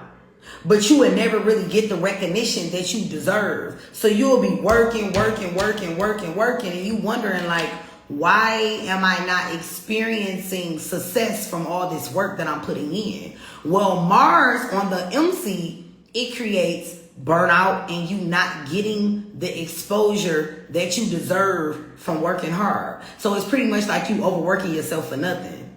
But you would never really get the recognition that you deserve. So you'll be working, and you wondering like, why am I not experiencing success from all this work that I'm putting in? Well, Mars on the MC, it creates burnout and you not getting the exposure that you deserve from working hard. So it's pretty much like you overworking yourself for nothing.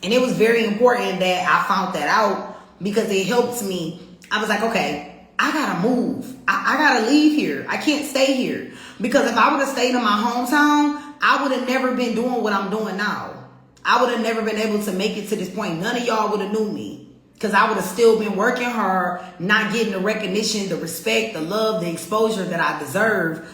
And it was very important that I found that out, because it helps me. I was like, okay, I gotta move. I gotta leave here. I can't stay here. Because if I would have stayed in my hometown, I would have never been doing what I'm doing now. I would have never been able to make it to this point. None of y'all would have knew me. Because I would have still been working hard, not getting the recognition, the respect, the love, the exposure that I deserve,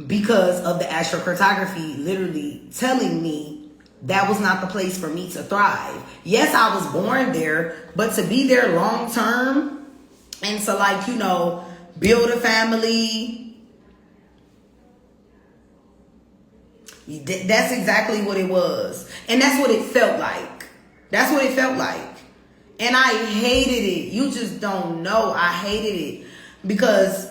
because of the astrocartography literally telling me that was not the place for me to thrive. Yes, I was born there, but to be there long term and to like, you know, build a family, that's exactly what it was. And that's what it felt like. That's what it felt like. And I hated it. You just don't know. I hated it. Because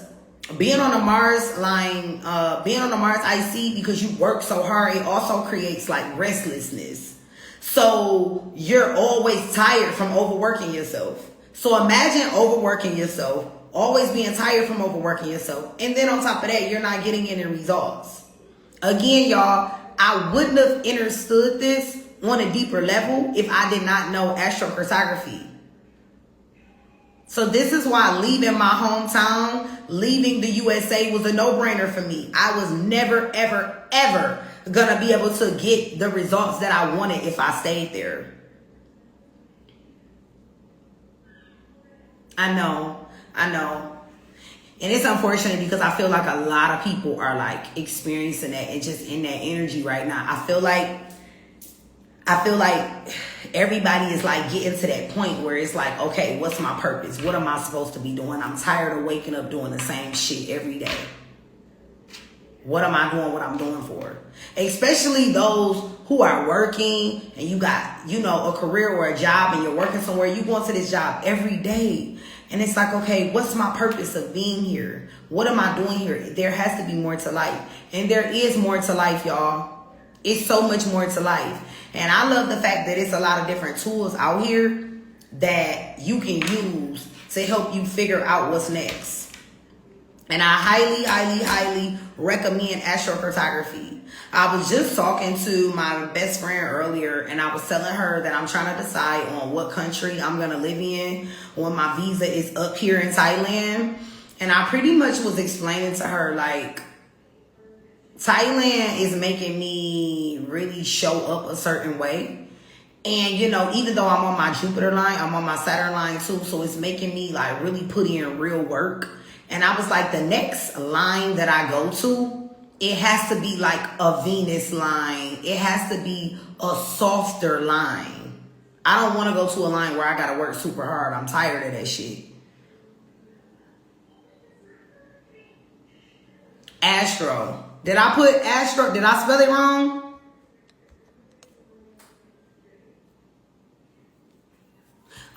being on the Mars line, being on the Mars IC, because you work so hard, it also creates like restlessness. So you're always tired from overworking yourself. So imagine overworking yourself, always being tired from overworking yourself. And then on top of that, you're not getting any results. Again, y'all, I wouldn't have understood this on a deeper level if I did not know astrocartography. So this is why leaving my hometown, leaving the USA was a no-brainer for me. I was never, ever, ever gonna be able to get the results that I wanted if I stayed there. I know. And it's unfortunate because I feel like a lot of people are like experiencing that and just in that energy right now. I feel like everybody is like getting to that point where it's like, okay, what's my purpose? What am I supposed to be doing? I'm tired of waking up doing the same shit every day. What am I doing what I'm doing for? Especially those who are working and you got, you know, a career or a job and you're working somewhere. You go into this job every day. And it's like, okay, what's my purpose of being here? What am I doing here? There has to be more to life. And there is more to life, y'all. It's so much more to life. And I love the fact that it's a lot of different tools out here that you can use to help you figure out what's next. And I highly, highly, highly recommend astrocartography. I was just talking to my best friend earlier, and I was telling her that I'm trying to decide on what country I'm going to live in when my visa is up here in Thailand. And I pretty much was explaining to her, like, Thailand is making me really show up a certain way. And, you know, even though I'm on my Jupiter line, I'm on my Saturn line too. So it's making me like really put in real work. And I was like, the next line that I go to, it has to be like a Venus line. It has to be a softer line. I don't want to go to a line where I got to work super hard. I'm tired of that shit. Astro. Did I put Astro? Did I spell it wrong?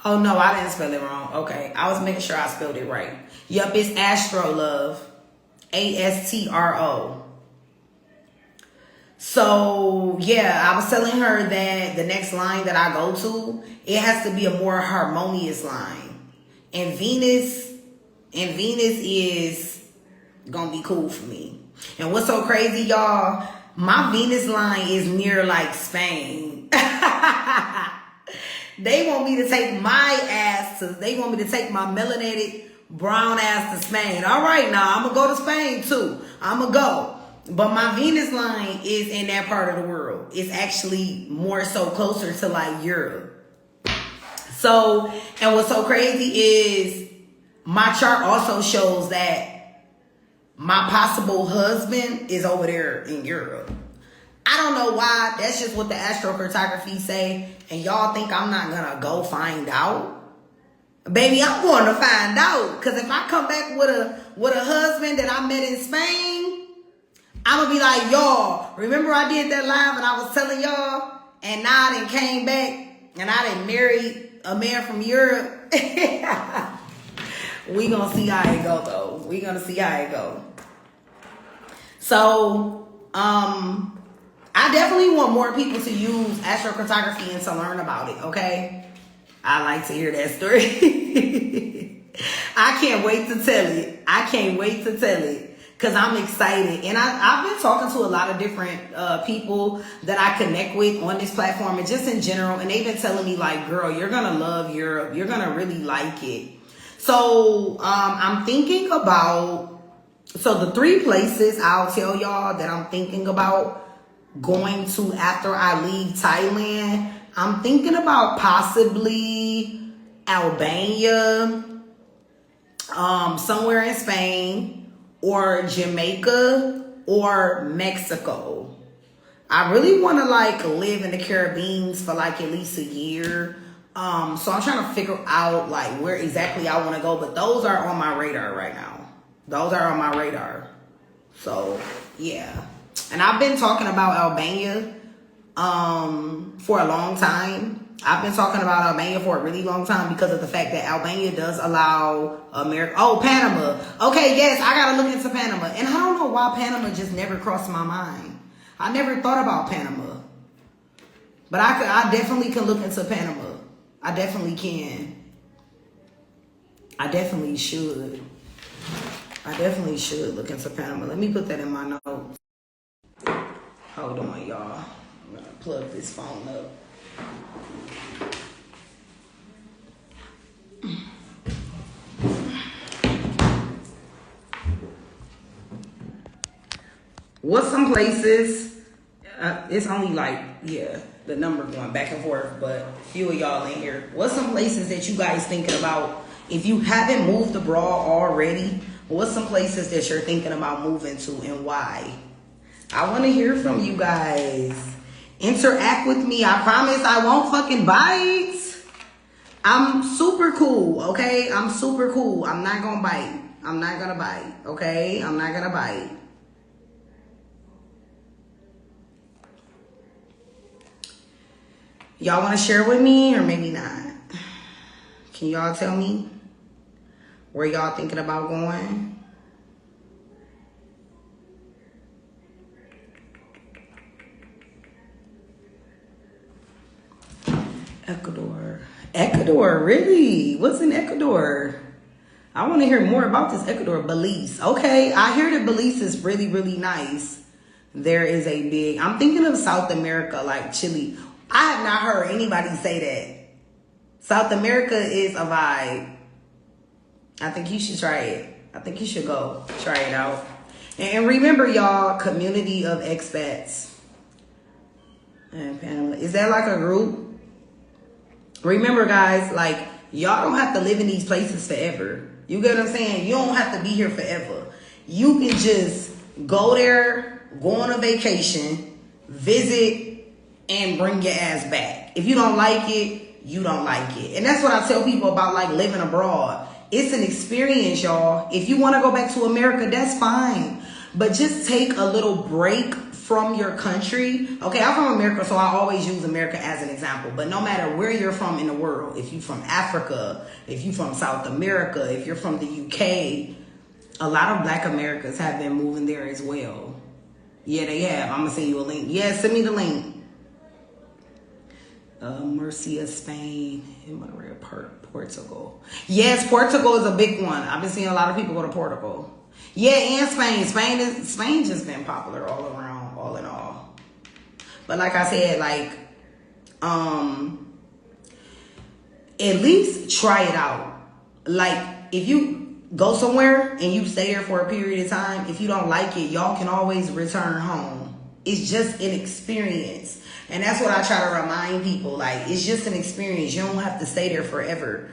Oh, no, I didn't spell it wrong. Okay, I was making sure I spelled it right. Yup, it's Astro, love. ASTRO. So, yeah, I was telling her that the next line that I go to, it has to be a more harmonious line. And Venus is gonna be cool for me. And what's so crazy, y'all, my Venus line is near like Spain. They want me to take they want me to take my melanated brown ass to Spain. All right, now I'm gonna go to Spain too. I'm gonna go. But my Venus line is in that part of the world. It's actually more so closer to like Europe. So, and what's so crazy is my chart also shows that my possible husband is over there in Europe. I don't know why. That's just what the astrocartography say. And y'all think I'm not gonna go find out? Baby, I'm going to find out. Because if I come back with a husband that I met in Spain, I'm gonna be like, y'all, remember I did that live and I was telling y'all, and now I done came back and I done married a man from Europe. We gonna see how it go though. We gonna see how it go. So, I definitely want more people to use astrocartography and to learn about it, okay? I like to hear that story. I can't wait to tell it. I can't wait to tell it because I'm excited. And I've been talking to a lot of different people that I connect with on this platform and just in general. And they've been telling me like, girl, you're going to love Europe. You're going to really like it. So I'm thinking about, so the 3 places I'll tell y'all that I'm thinking about going to after I leave Thailand. I'm thinking about possibly Albania, somewhere in Spain, or Jamaica, or Mexico. I really want to like live in the Caribbean for like at least a year. So I'm trying to figure out like where exactly I want to go, but those are on my radar right now. Those are on my radar. So yeah. And I've been talking about Albania for a long time. I've been talking about Albania for a really long time because of the fact that Albania does allow America. Oh, Panama. Okay, yes, I gotta look into Panama. And I don't know why Panama just never crossed my mind. I never thought about Panama. But I definitely can look into Panama. I definitely can. I definitely should. I definitely should look into Panama. Let me put that in my notes. Hold on, y'all. I'm gonna plug this phone up. What's some places? It's only like, yeah, the number going back and forth, but few of y'all in here. What's some places that you guys thinking about? If you haven't moved abroad already, what's some places that you're thinking about moving to and why? I want to hear from you guys. Interact with me. I promise I won't fucking bite. I'm super cool, okay? I'm super cool. I'm not gonna bite. I'm not gonna bite, okay? I'm not gonna bite. Y'all want to share with me or maybe not? Can y'all tell me where y'all thinking about going? Ecuador. Ecuador, really? What's in Ecuador? I want to hear more about this Ecuador. Belize. Okay, I hear that Belize is really, really nice. There is a big... I'm thinking of South America, like Chile. I have not heard anybody say that. South America is a vibe. I think you should try it. I think you should go try it out. And remember, y'all, community of expats. And Panama. Is that like a group? Remember, guys, like, y'all don't have to live in these places forever. You get what I'm saying? You don't have to be here forever. You can just go there, go on a vacation, visit, and bring your ass back. If you don't like it, you don't like it. And that's what I tell people about, like, living abroad. It's an experience, y'all. If you want to go back to America, that's fine. But just take a little break from your country. Okay, I'm from America, so I always use America as an example. But no matter where you're from in the world, if you're from Africa, if you're from South America, if you're from the UK, a lot of Black Americans have been moving there as well. Yeah, they have. I'm going to send you a link. Yeah, send me the link. Murcia, Spain, and Portugal. Yes, Portugal is a big one. I've been seeing a lot of people go to Portugal. Yeah, and Spain. Spain just been popular all around, all in all. But like I said, like, at least try it out. Like, if you go somewhere and you stay there for a period of time, if you don't like it, y'all can always return home. It's just an experience. And that's what I try to remind people. Like, it's just an experience. You don't have to stay there forever.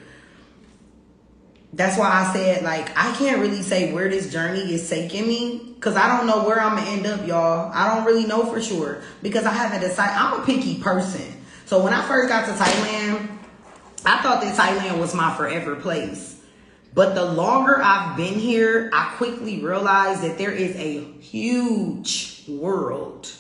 That's why I said, like, I can't really say where this journey is taking me, because I don't know where I'm going to end up, y'all. I don't really know for sure, because I haven't decided. I'm a picky person. So when I first got to Thailand, I thought that Thailand was my forever place. But the longer I've been here, I quickly realized that there is a huge world.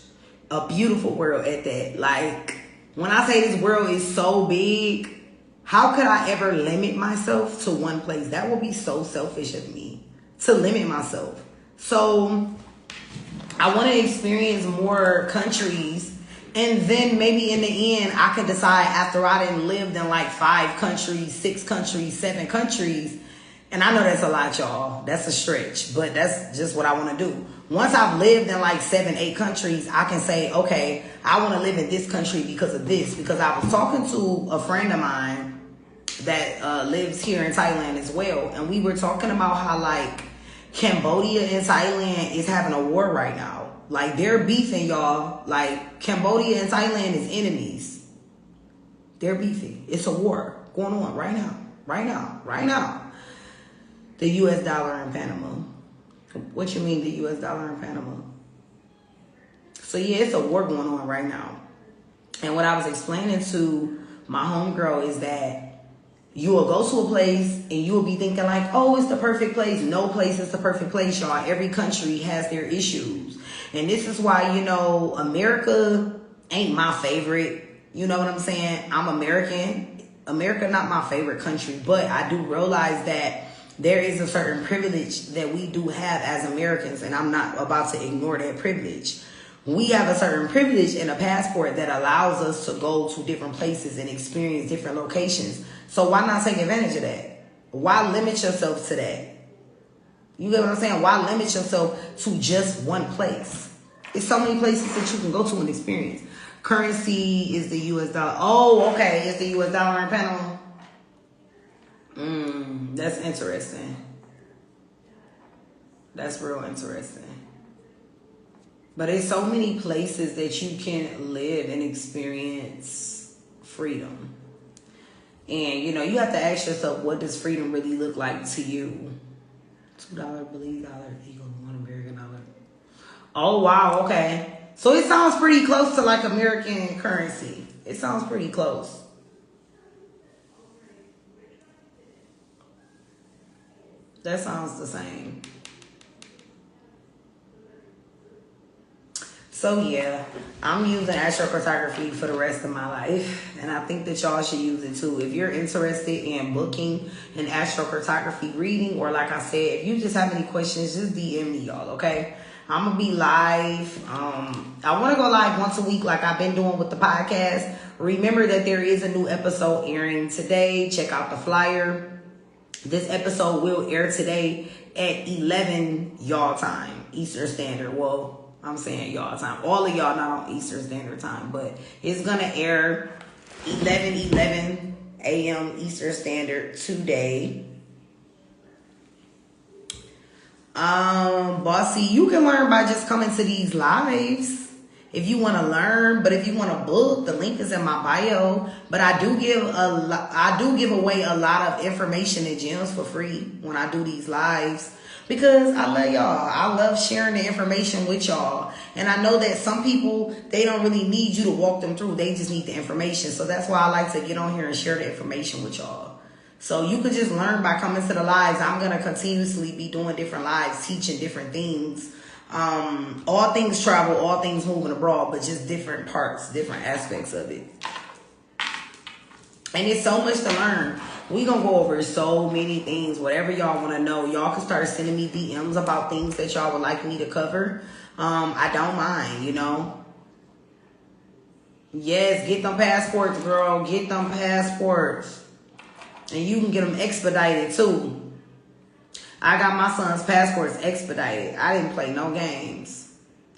A beautiful world at that. Like, when I say this world is so big, how could I ever limit myself to one place? That would be so selfish of me to limit myself. So I want to experience more countries, and then maybe in the end I can decide, after I done lived in like 5 countries, 6 countries, 7 countries. And I know that's a lot, y'all. That's a stretch, but that's just what I want to do. Once I've lived in like 7, 8 countries, I can say, okay, I want to live in this country because of this. Because I was talking to a friend of mine that lives here in Thailand as well. And we were talking about how, like, Cambodia and Thailand is having a war right now. Like, they're beefing, y'all. Like, Cambodia and Thailand is enemies. They're beefing. It's a war going on right now. Right now. Right now. The U.S. dollar in Panama. What you mean, the U.S. dollar in Panama? So, yeah, it's a war going on right now. And what I was explaining to my homegirl is that you will go to a place and you will be thinking like, oh, it's the perfect place. No place is the perfect place, y'all. Every country has their issues. And this is why, you know, America ain't my favorite. You know what I'm saying? I'm American. America not my favorite country. But I do realize that there is a certain privilege that we do have as Americans, and I'm not about to ignore that privilege. We have a certain privilege in a passport that allows us to go to different places and experience different locations. So why not take advantage of that? Why limit yourself to that? You get what I'm saying? Why limit yourself to just one place? There's so many places that you can go to and experience. Currency is the U.S. dollar. Oh, okay. It's the U.S. dollar in Panama. That's interesting. That's real interesting. But there's so many places that you can live and experience freedom. And, you know, you have to ask yourself, what does freedom really look like to you? $2 Belize dollar equals $1 American dollar. Oh, wow. Okay. So it sounds pretty close to like American currency. It sounds pretty close. That sounds the same. So yeah, I'm using astrocartography for the rest of my life, and I think that y'all should use it too. If you're interested in booking an astrocartography reading, or like I said, if you just have any questions, just DM me, y'all, okay? I'm gonna be live. I want to go live once a week like I've been doing with the podcast. Remember that there is a new episode airing today. Check out the flyer. This episode will air today at 11 y'all time, Eastern Standard. Well, I'm saying y'all time. All of y'all not on Eastern Standard Time, but it's going to air 11 a.m. Eastern Standard today. Bossy, you can learn by just coming to these lives. If you want to learn, but if you want to book, the link is in my bio. But I do give away a lot of information and gems for free when I do these lives, because I love y'all. I love sharing the information with y'all. And I know that some people, they don't really need you to walk them through. They just need the information. So that's why I like to get on here and share the information with y'all. So you could just learn by coming to the lives. I'm going to continuously be doing different lives, teaching different things. All things travel, all things moving abroad, but just different parts, different aspects of it. And it's so much to learn. We gonna go over so many things. Whatever y'all want to know, y'all can start sending me DMs about things that y'all would like me to cover. I don't mind, you know. Yes, get them passports, girl. Get them passports. And you can get them expedited too. I got my son's passports expedited. I didn't play no games.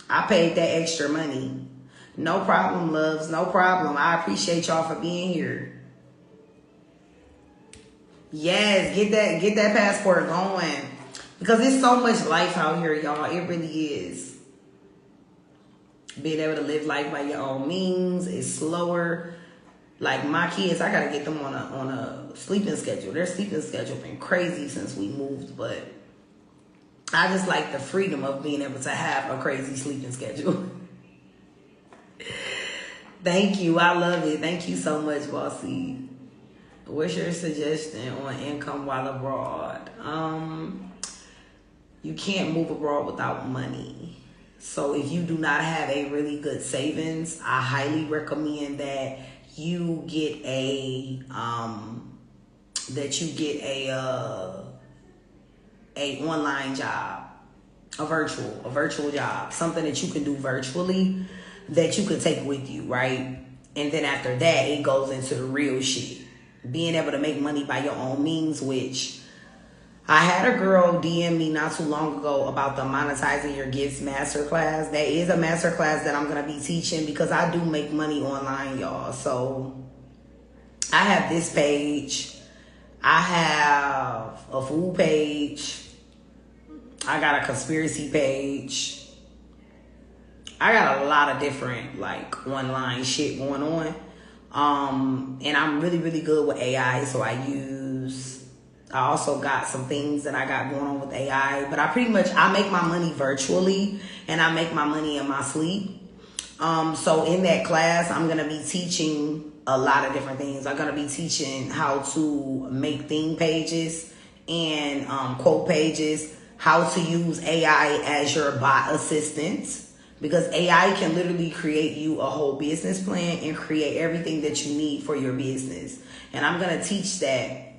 I paid that extra money. No problem, loves. No problem. I appreciate y'all for being here. Yes, get that passport going. Because there's so much life out here, y'all. It really is. Being able to live life by your own means is slower. Like my kids, I gotta get them on a sleeping schedule. Their sleeping schedule been crazy since we moved, but I just like the freedom of being able to have a crazy sleeping schedule. Thank you, I love it. Thank you so much, Bossy. What's your suggestion on income while abroad? You can't move abroad without money. So if you do not have a really good savings, I highly recommend that you get a online job, a virtual job, something that you can do virtually that you can take with you, right? And then after that, it goes into the real shit. Being able to make money by your own means, which I had a girl DM me not too long ago about the Monetizing Your Gifts masterclass. That is a masterclass that I'm going to be teaching because I do make money online, y'all. So I have this page. I have a food page. I got a conspiracy page. I got a lot of different like online shit going on. And I'm really, really good with AI. So I also got some things that I got going on with AI, but I make my money virtually and I make my money in my sleep. So in that class, I'm going to be teaching a lot of different things. I'm going to be teaching how to make theme pages and quote pages, how to use AI as your bot assistant, because AI can literally create you a whole business plan and create everything that you need for your business. And I'm going to teach that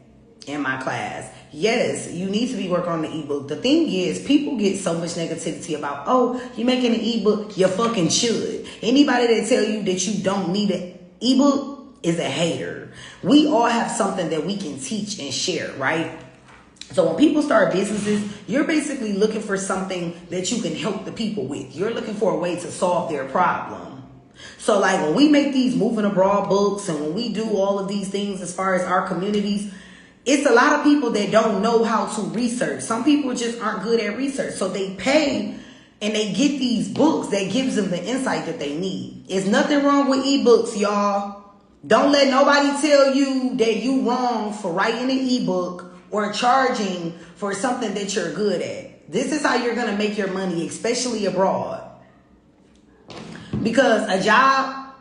in my class. Yes, you need to be working on the ebook. The thing is, people get so much negativity about, oh, you're making an ebook, you fucking should. Anybody that tell you that you don't need an ebook is a hater. We all have something that we can teach and share, right? So when people start businesses, you're basically looking for something that you can help the people with. You're looking for a way to solve their problem. So like when we make these moving abroad books and when we do all of these things as far as our communities, it's a lot of people that don't know how to research. Some people just aren't good at research. So they pay and they get these books that gives them the insight that they need. There's nothing wrong with ebooks, y'all. Don't let nobody tell you that you wrong for writing an ebook or charging for something that you're good at. This is how you're going to make your money, especially abroad. Because a job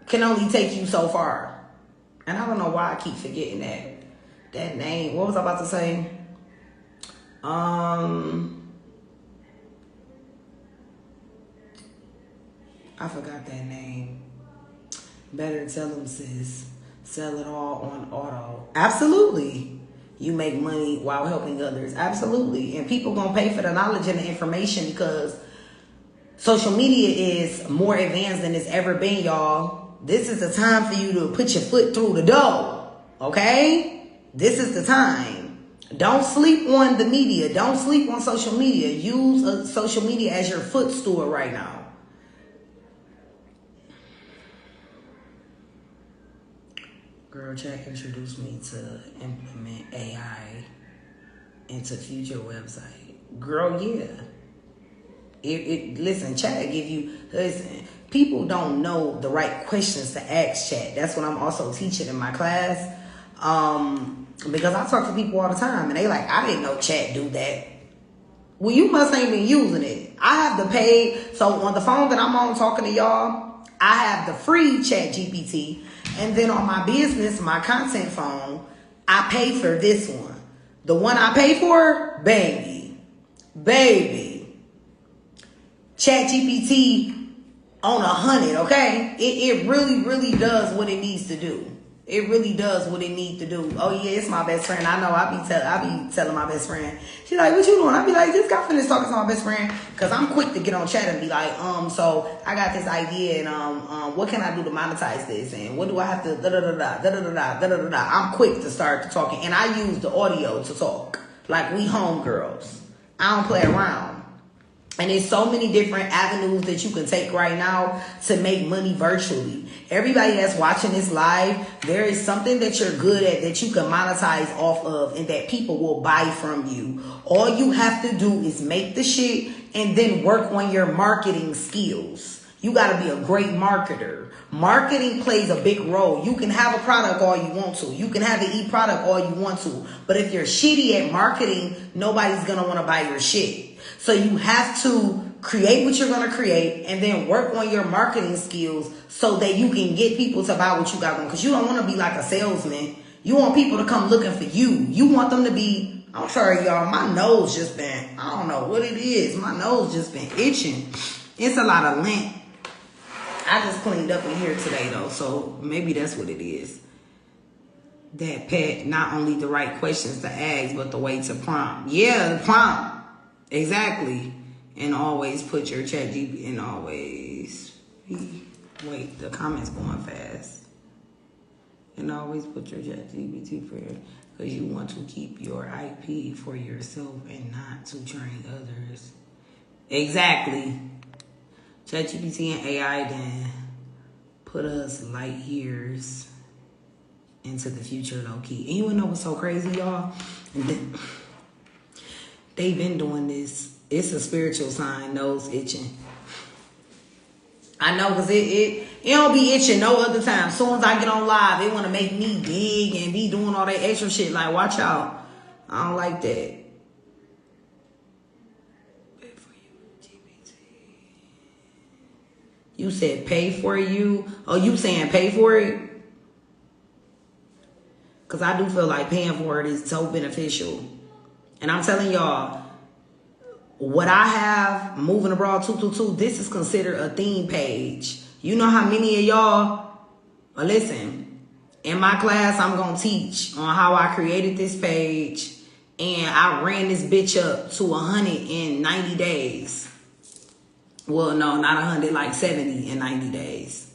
can only take you so far. And I don't know why I keep forgetting that name. What was I about to say? I forgot that name. Better tell them, sis. Sell it all on auto. Absolutely. You make money while helping others. Absolutely. And people gonna pay for the knowledge and the information because social media is more advanced than it's ever been, y'all. This is the time for you to put your foot through the door. Okay? This is the time. Don't sleep on the media. Don't sleep on social media. Use social media as your footstool right now. Girl, chat introduced me to implement AI into future website. Girl, yeah. Listen, chat give you, listen, people don't know the right questions to ask chat. That's what I'm also teaching in my class. Because I talk to people all the time and they like, I didn't know chat do that. Well, you must ain't been using it. I have the paid, so on the phone that I'm on talking to y'all, I have the free chat GPT. And then on my business, my content phone, I pay for this one. The one I pay for, baby. Chat GPT on 100, okay? It really does what it needs to do. It really does what it needs to do. Oh yeah, it's my best friend. I know. I be telling my best friend. She's like, "What you doing?" I be like, "Just got finished talking to my best friend." Cause I'm quick to get on chat and be like, so I got this idea and what can I do to monetize this and what do I have to da da da da da da da da da da. I'm quick to start talking and I use the audio to talk. Like we homegirls. I don't play around. And there's so many different avenues that you can take right now to make money virtually. Everybody that's watching this live, there is something that you're good at that you can monetize off of and that people will buy from you. All you have to do is make the shit and then work on your marketing skills. You got to be a great marketer. Marketing plays a big role. You can have a product all you want to. You can have an e-product all you want to. But if you're shitty at marketing, nobody's going to want to buy your shit. So you have to create what you're going to create and then work on your marketing skills so that you can get people to buy what you got going. Because you don't want to be like a salesman. You want people to come looking for you. You want them to be, I'm sorry, y'all, my nose just been, I don't know what it is. My nose just been itching. It's a lot of lint. I just cleaned up in here today, though. So maybe that's what it is. That pet, not only the right questions to ask, but the way to prompt. Yeah, the prompt. Exactly. And always put your chat GPT and always wait, the comments going fast. And always put your chat GPT for because you want to keep your IP for yourself and not to train others. Exactly. Chat GPT and AI then put us light years into the future low key. And you wanna know what's so crazy, y'all? And then, they've been doing this. It's a spiritual sign, nose itching. I know, because it don't be itching no other time. As soon as I get on live, they want to make me dig and be doing all that extra shit. Like, watch out. I don't like that. Pay for you, GPT. You said pay for you? Oh, you saying pay for it? Because I do feel like paying for it is so beneficial. And I'm telling y'all, what I have, Moving Abroad 222, this is considered a theme page. You know how many of y'all, well, listen, in my class, I'm going to teach on how I created this page. And I ran this bitch up to 100 in 90 days. Well, no, not 100, like 70 in 90 days.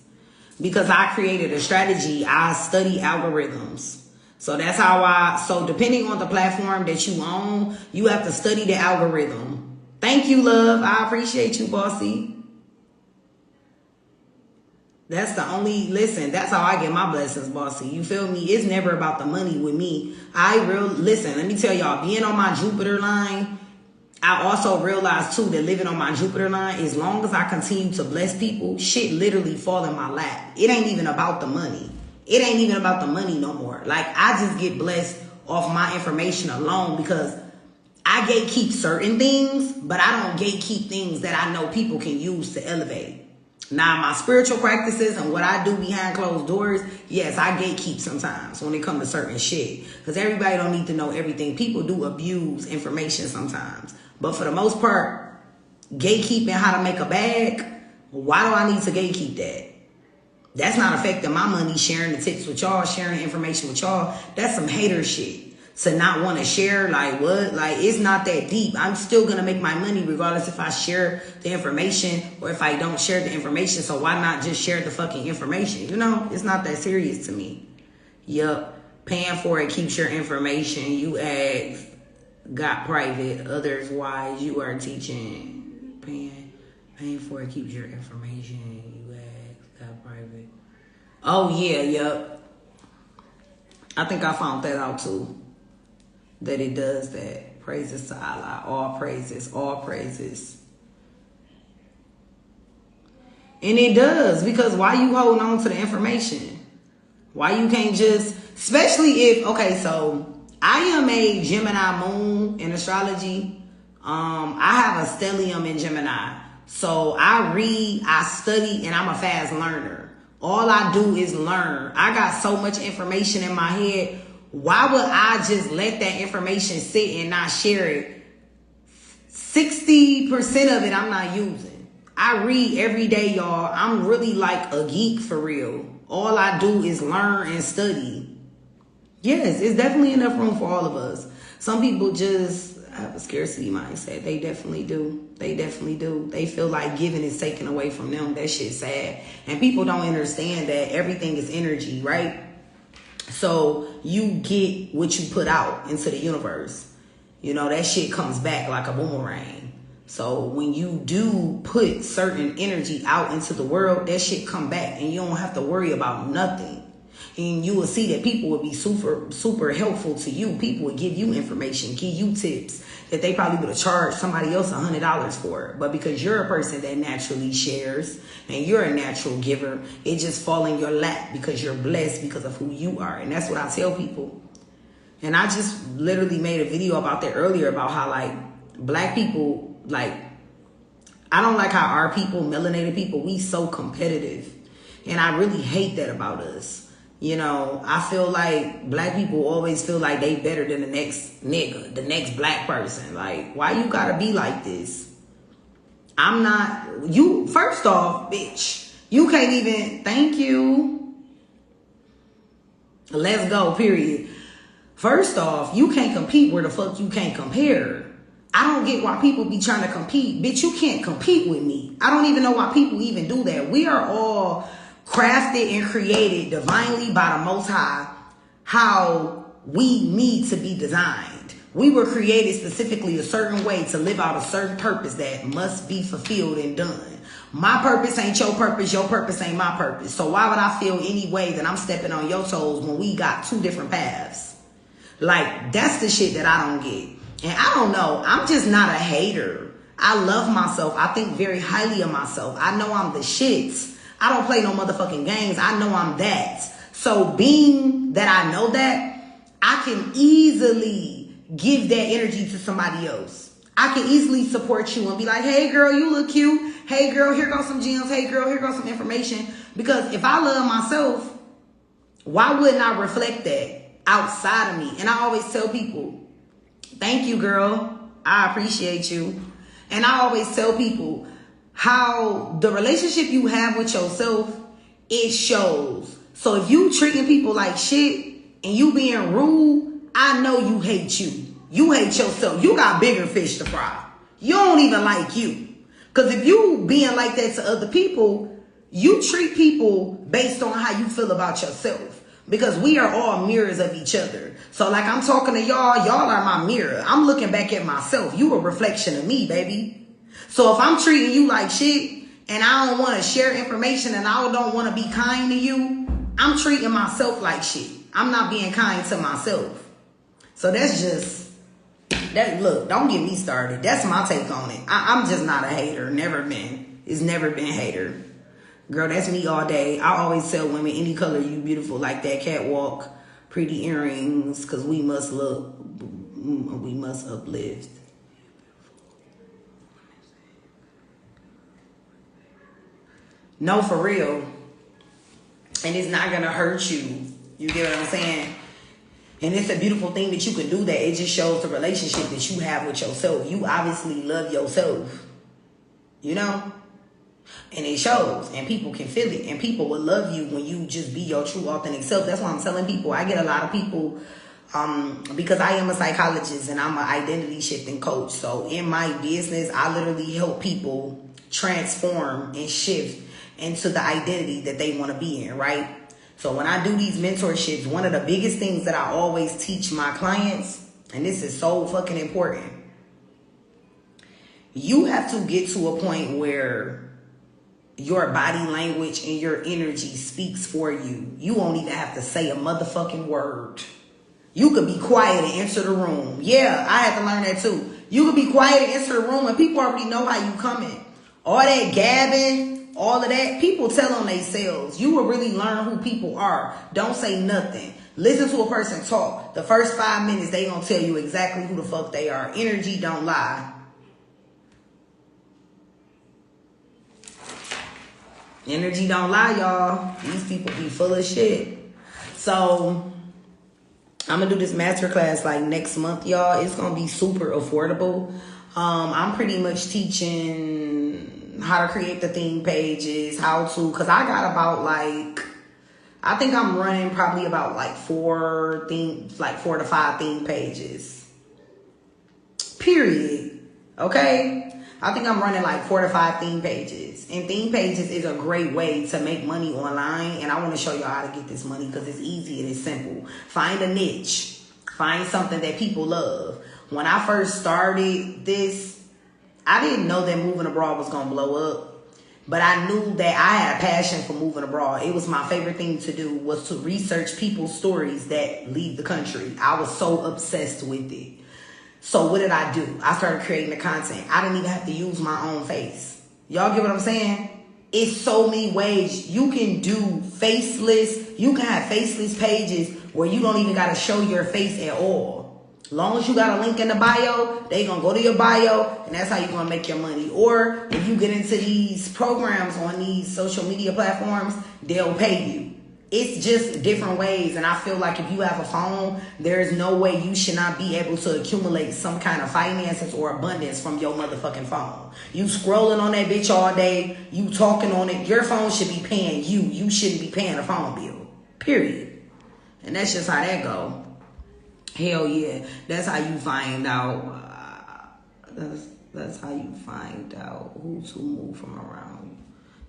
Because I created a strategy. I study algorithms. So that's how so depending on the platform that you own, you have to study the algorithm. Thank you, love. I appreciate you, bossy. That's the only, listen, that's how I get my blessings, bossy. You feel me? It's never about the money with me. Listen, let me tell y'all, being on my Jupiter line, I also realized too that living on my Jupiter line, as long as I continue to bless people, shit literally fall in my lap. It ain't even about the money. It ain't even about the money no more. Like, I just get blessed off my information alone because I gatekeep certain things, but I don't gatekeep things that I know people can use to elevate. Now, my spiritual practices and what I do behind closed doors, yes, I gatekeep sometimes when it comes to certain shit. Because everybody don't need to know everything. People do abuse information sometimes. But for the most part, gatekeeping how to make a bag, why do I need to gatekeep that? That's not affecting my money, sharing the tips with y'all, sharing the information with y'all. That's some hater shit. To not want to share, like what? Like, it's not that deep. I'm still going to make my money regardless if I share the information or if I don't share the information. So why not just share the fucking information? You know, it's not that serious to me. Yup. Paying for it keeps your information. You ask, got private. Otherwise, you are teaching. Paying for it keeps your information. You ask, got private. Oh, yeah, yep. I think I found that out too. That it does that. Praises to Allah. All praises. All praises. And it does. Because why you holding on to the information? Why you can't just... Especially if... Okay, so... I am a Gemini moon in astrology. I have a stellium in Gemini. So I read, I study, and I'm a fast learner. All I do is learn. I got so much information in my head. Why would I just let that information sit and not share it? 60% of it I'm not using. I read every day, y'all. I'm really like a geek for real. All I do is learn and study. Yes, it's definitely enough room for all of us. Some people just have a scarcity mindset. They definitely do. They definitely do. They feel like giving is taken away from them. That shit's sad. And people don't understand that everything is energy, right? So you get what you put out into the universe. You know, that shit comes back like a boomerang. So when you do put certain energy out into the world, that shit come back and you don't have to worry about nothing. And you will see that people will be super, super helpful to you. People will give you information, give you tips that they probably would have charged somebody else $100 for. But because you're a person that naturally shares and you're a natural giver, it just fall in your lap because you're blessed because of who you are. And that's what I tell people. And I just literally made a video about that earlier about how like black people, like, I don't like how our people, melanated people, we so competitive. And I really hate that about us. You know, I feel like black people always feel like they better than the next nigga, the next black person. Like, why you gotta be like this? I'm not, you, first off, bitch, you can't even, thank you. Let's go, period. First off, you can't compete where the fuck you can't compare. I don't get why people be trying to compete. Bitch, you can't compete with me. I don't even know why people even do that. We are all crafted and created divinely by the Most High how we need to be designed. We were created specifically a certain way to live out a certain purpose that must be fulfilled and done. My purpose ain't your purpose ain't my purpose. So why would I feel any way that I'm stepping on your toes when we got two different paths? Like, that's the shit that I don't get. And I don't know, I'm just not a hater. I love myself. I think very highly of myself. I know I'm the shit. I don't play no motherfucking games. I know I'm that. So being that I know that, I can easily give that energy to somebody else. I can easily support you and be like, hey girl, you look cute. Hey girl, here goes some gems. Hey girl, here goes some information. Because if I love myself, why wouldn't I reflect that outside of me? And I always tell people, thank you, girl. I appreciate you. And I always tell people how the relationship you have with yourself, it shows. So if you treating people like shit and you being rude, I know you hate you. You hate yourself. You got bigger fish to fry. You don't even like you. Because if you being like that to other people, you treat people based on how you feel about yourself. Because we are all mirrors of each other. So like I'm talking to y'all, y'all are my mirror. I'm looking back at myself. You a reflection of me, baby. So if I'm treating you like shit and I don't want to share information and I don't want to be kind to you, I'm treating myself like shit. I'm not being kind to myself. So that's just, that. Look, don't get me started. That's my take on it. I'm just not a hater. Never been. It's never been hater. Girl, that's me all day. I always tell women, any color you beautiful, like that catwalk, pretty earrings, because we must look, we must uplift. No, for real. And it's not going to hurt you. You get what I'm saying? And it's a beautiful thing that you can do that. It just shows the relationship that you have with yourself. You obviously love yourself. You know? And it shows. And people can feel it. And people will love you when you just be your true, authentic self. That's why I'm telling people. I get a lot of people, because I am a psychologist and I'm an identity shifting coach. So in my business, I literally help people transform and shift into the identity that they want to be in, right? So when I do these mentorships, one of the biggest things that I always teach my clients, and this is so fucking important, you have to get to a point where your body language and your energy speaks for you. You won't even have to say a motherfucking word. You could be quiet and enter the room. Yeah, I had to learn that too. You could be quiet and enter the room and people already know how you coming. All that gabbing, all of that, people tell on themselves. You will really learn who people are. Don't say nothing. Listen to a person talk. The first 5 minutes, they gonna tell you exactly who the fuck they are. Energy don't lie. Energy don't lie, y'all. These people be full of shit. So I'm gonna do this masterclass like next month, y'all. It's gonna be super affordable. I'm pretty much teaching how to create the theme pages, cause I got about I think I'm running probably about 4 to 5 theme pages. Period. Okay? I think I'm running 4 to 5 theme pages. And theme pages is a great way to make money online. And I want to show y'all how to get this money because it's easy and it's simple. Find a niche. Find something that people love. When I first started this, I didn't know that moving abroad was going to blow up. But I knew that I had a passion for moving abroad. It was my favorite thing to do was to research people's stories that leave the country. I was so obsessed with it. So what did I do? I started creating the content. I didn't even have to use my own face. Y'all get what I'm saying? It's so many ways. You can do faceless. You can have faceless pages where you don't even got to show your face at all. Long as you got a link in the bio, they gonna go to your bio, and that's how you're gonna make your money. Or if you get into these programs on these social media platforms, they'll pay you. It's just different ways, and I feel like if you have a phone, there's no way you should not be able to accumulate some kind of finances or abundance from your motherfucking phone. You scrolling on that bitch all day, you talking on it, your phone should be paying you. You shouldn't be paying a phone bill, period. And that's just how that go. Hell yeah, that's how you find out. That's how you find out who to move from around.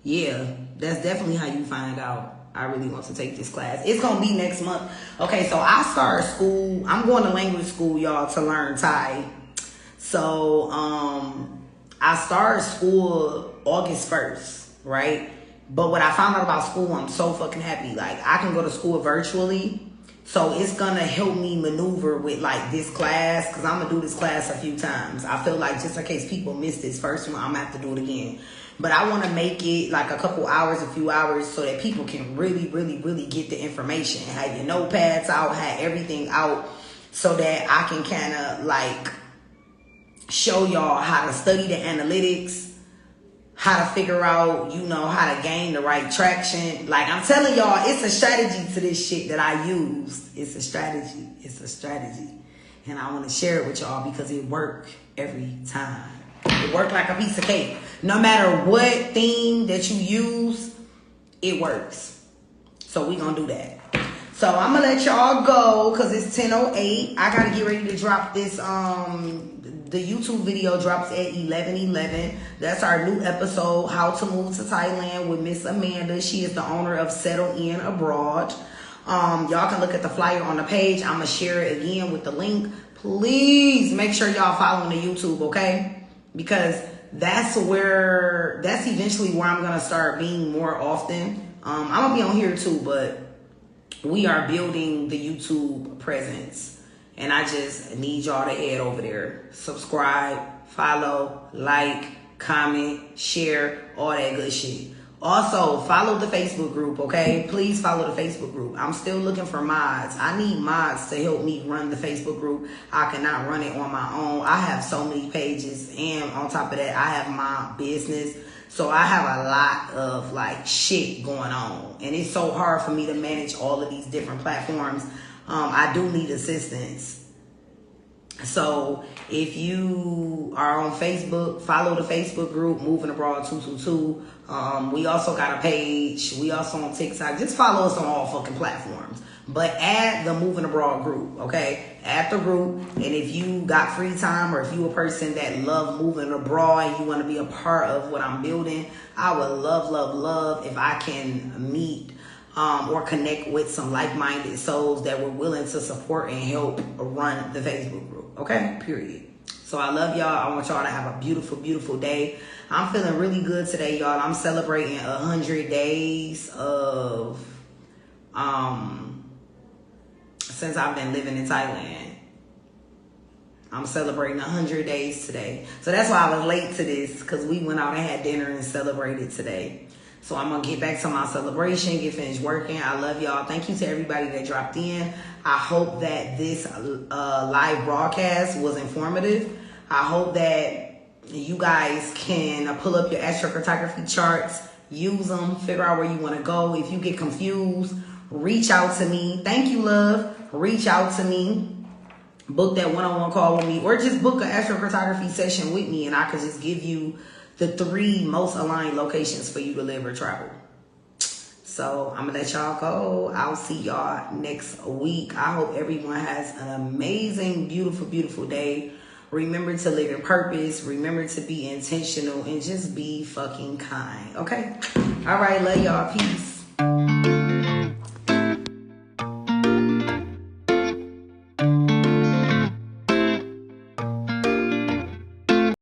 Yeah, that's definitely how you find out. I really want to take this class. It's gonna be next month. Okay, so I start school. I'm going to language school, y'all, to learn Thai. So I started school August 1st, right? But when I found out about school, I'm so fucking happy. I can go to school virtually. So it's going to help me maneuver with this class because I'm going to do this class a few times. I feel like just in case people miss this first one, I'm going to have to do it again. But I want to make it a couple hours, a few hours so that people can really, really, really get the information. Have your notepads out, have everything out so that I can kind of show y'all how to study the analytics. How to figure out, how to gain the right traction. I'm telling y'all, it's a strategy to this shit that I used. It's a strategy. It's a strategy. And I want to share it with y'all because it worked every time. It worked like a piece of cake. No matter what theme that you use, it works. So we going to do that. So I'm going to let y'all go because it's 10:08. I got to get ready to drop this, the YouTube video drops at 11:11. That's our new episode, How to Move to Thailand with Miss Amanda. She is the owner of Settle In Abroad. Y'all can look at the flyer on the page. I'm going to share it again with the link. Please make sure y'all following the YouTube, okay? Because that's eventually where I'm going to start being more often. I'm going to be on here too, but we are building the YouTube presence. And I just need y'all to head over there. Subscribe, follow, comment, share, all that good shit. Also, follow the Facebook group, okay? Please follow the Facebook group. I'm still looking for mods. I need mods to help me run the Facebook group. I cannot run it on my own. I have so many pages. And on top of that, I have my business. So I have a lot of shit going on. And it's so hard for me to manage all of these different platforms. I do need assistance. So if you are on Facebook, follow the Facebook group, Moving Abroad 222. We also got a page. We also on TikTok. Just follow us on all fucking platforms. But add the Moving Abroad group, okay? Add the group. And if you got free time or if you a person that love moving abroad and you want to be a part of what I'm building, I would love if I can meet or connect with some like-minded souls that were willing to support and help run the Facebook group. Okay, period. So I love y'all. I want y'all to have a beautiful, beautiful day. I'm feeling really good today, y'all. I'm celebrating 100 days of since I've been living in Thailand. I'm celebrating 100 days today. So that's why I was late to this, because we went out and had dinner and celebrated today. So I'm going to get back to my celebration, get finished working. I love y'all. Thank you to everybody that dropped in. I hope that this live broadcast was informative. I hope that you guys can pull up your astrocartography charts, use them, figure out where you want to go. If you get confused, reach out to me. Thank you, love. Reach out to me. Book that one-on-one call with me, or just book an astrocartography session with me, and I could just give you the 3 most aligned locations for you to live or travel. So I'm gonna let y'all go. I'll see y'all next week. I hope everyone has an amazing, beautiful, beautiful day. Remember to live in purpose. Remember to be intentional and just be fucking kind. Okay? All right, love y'all. Peace.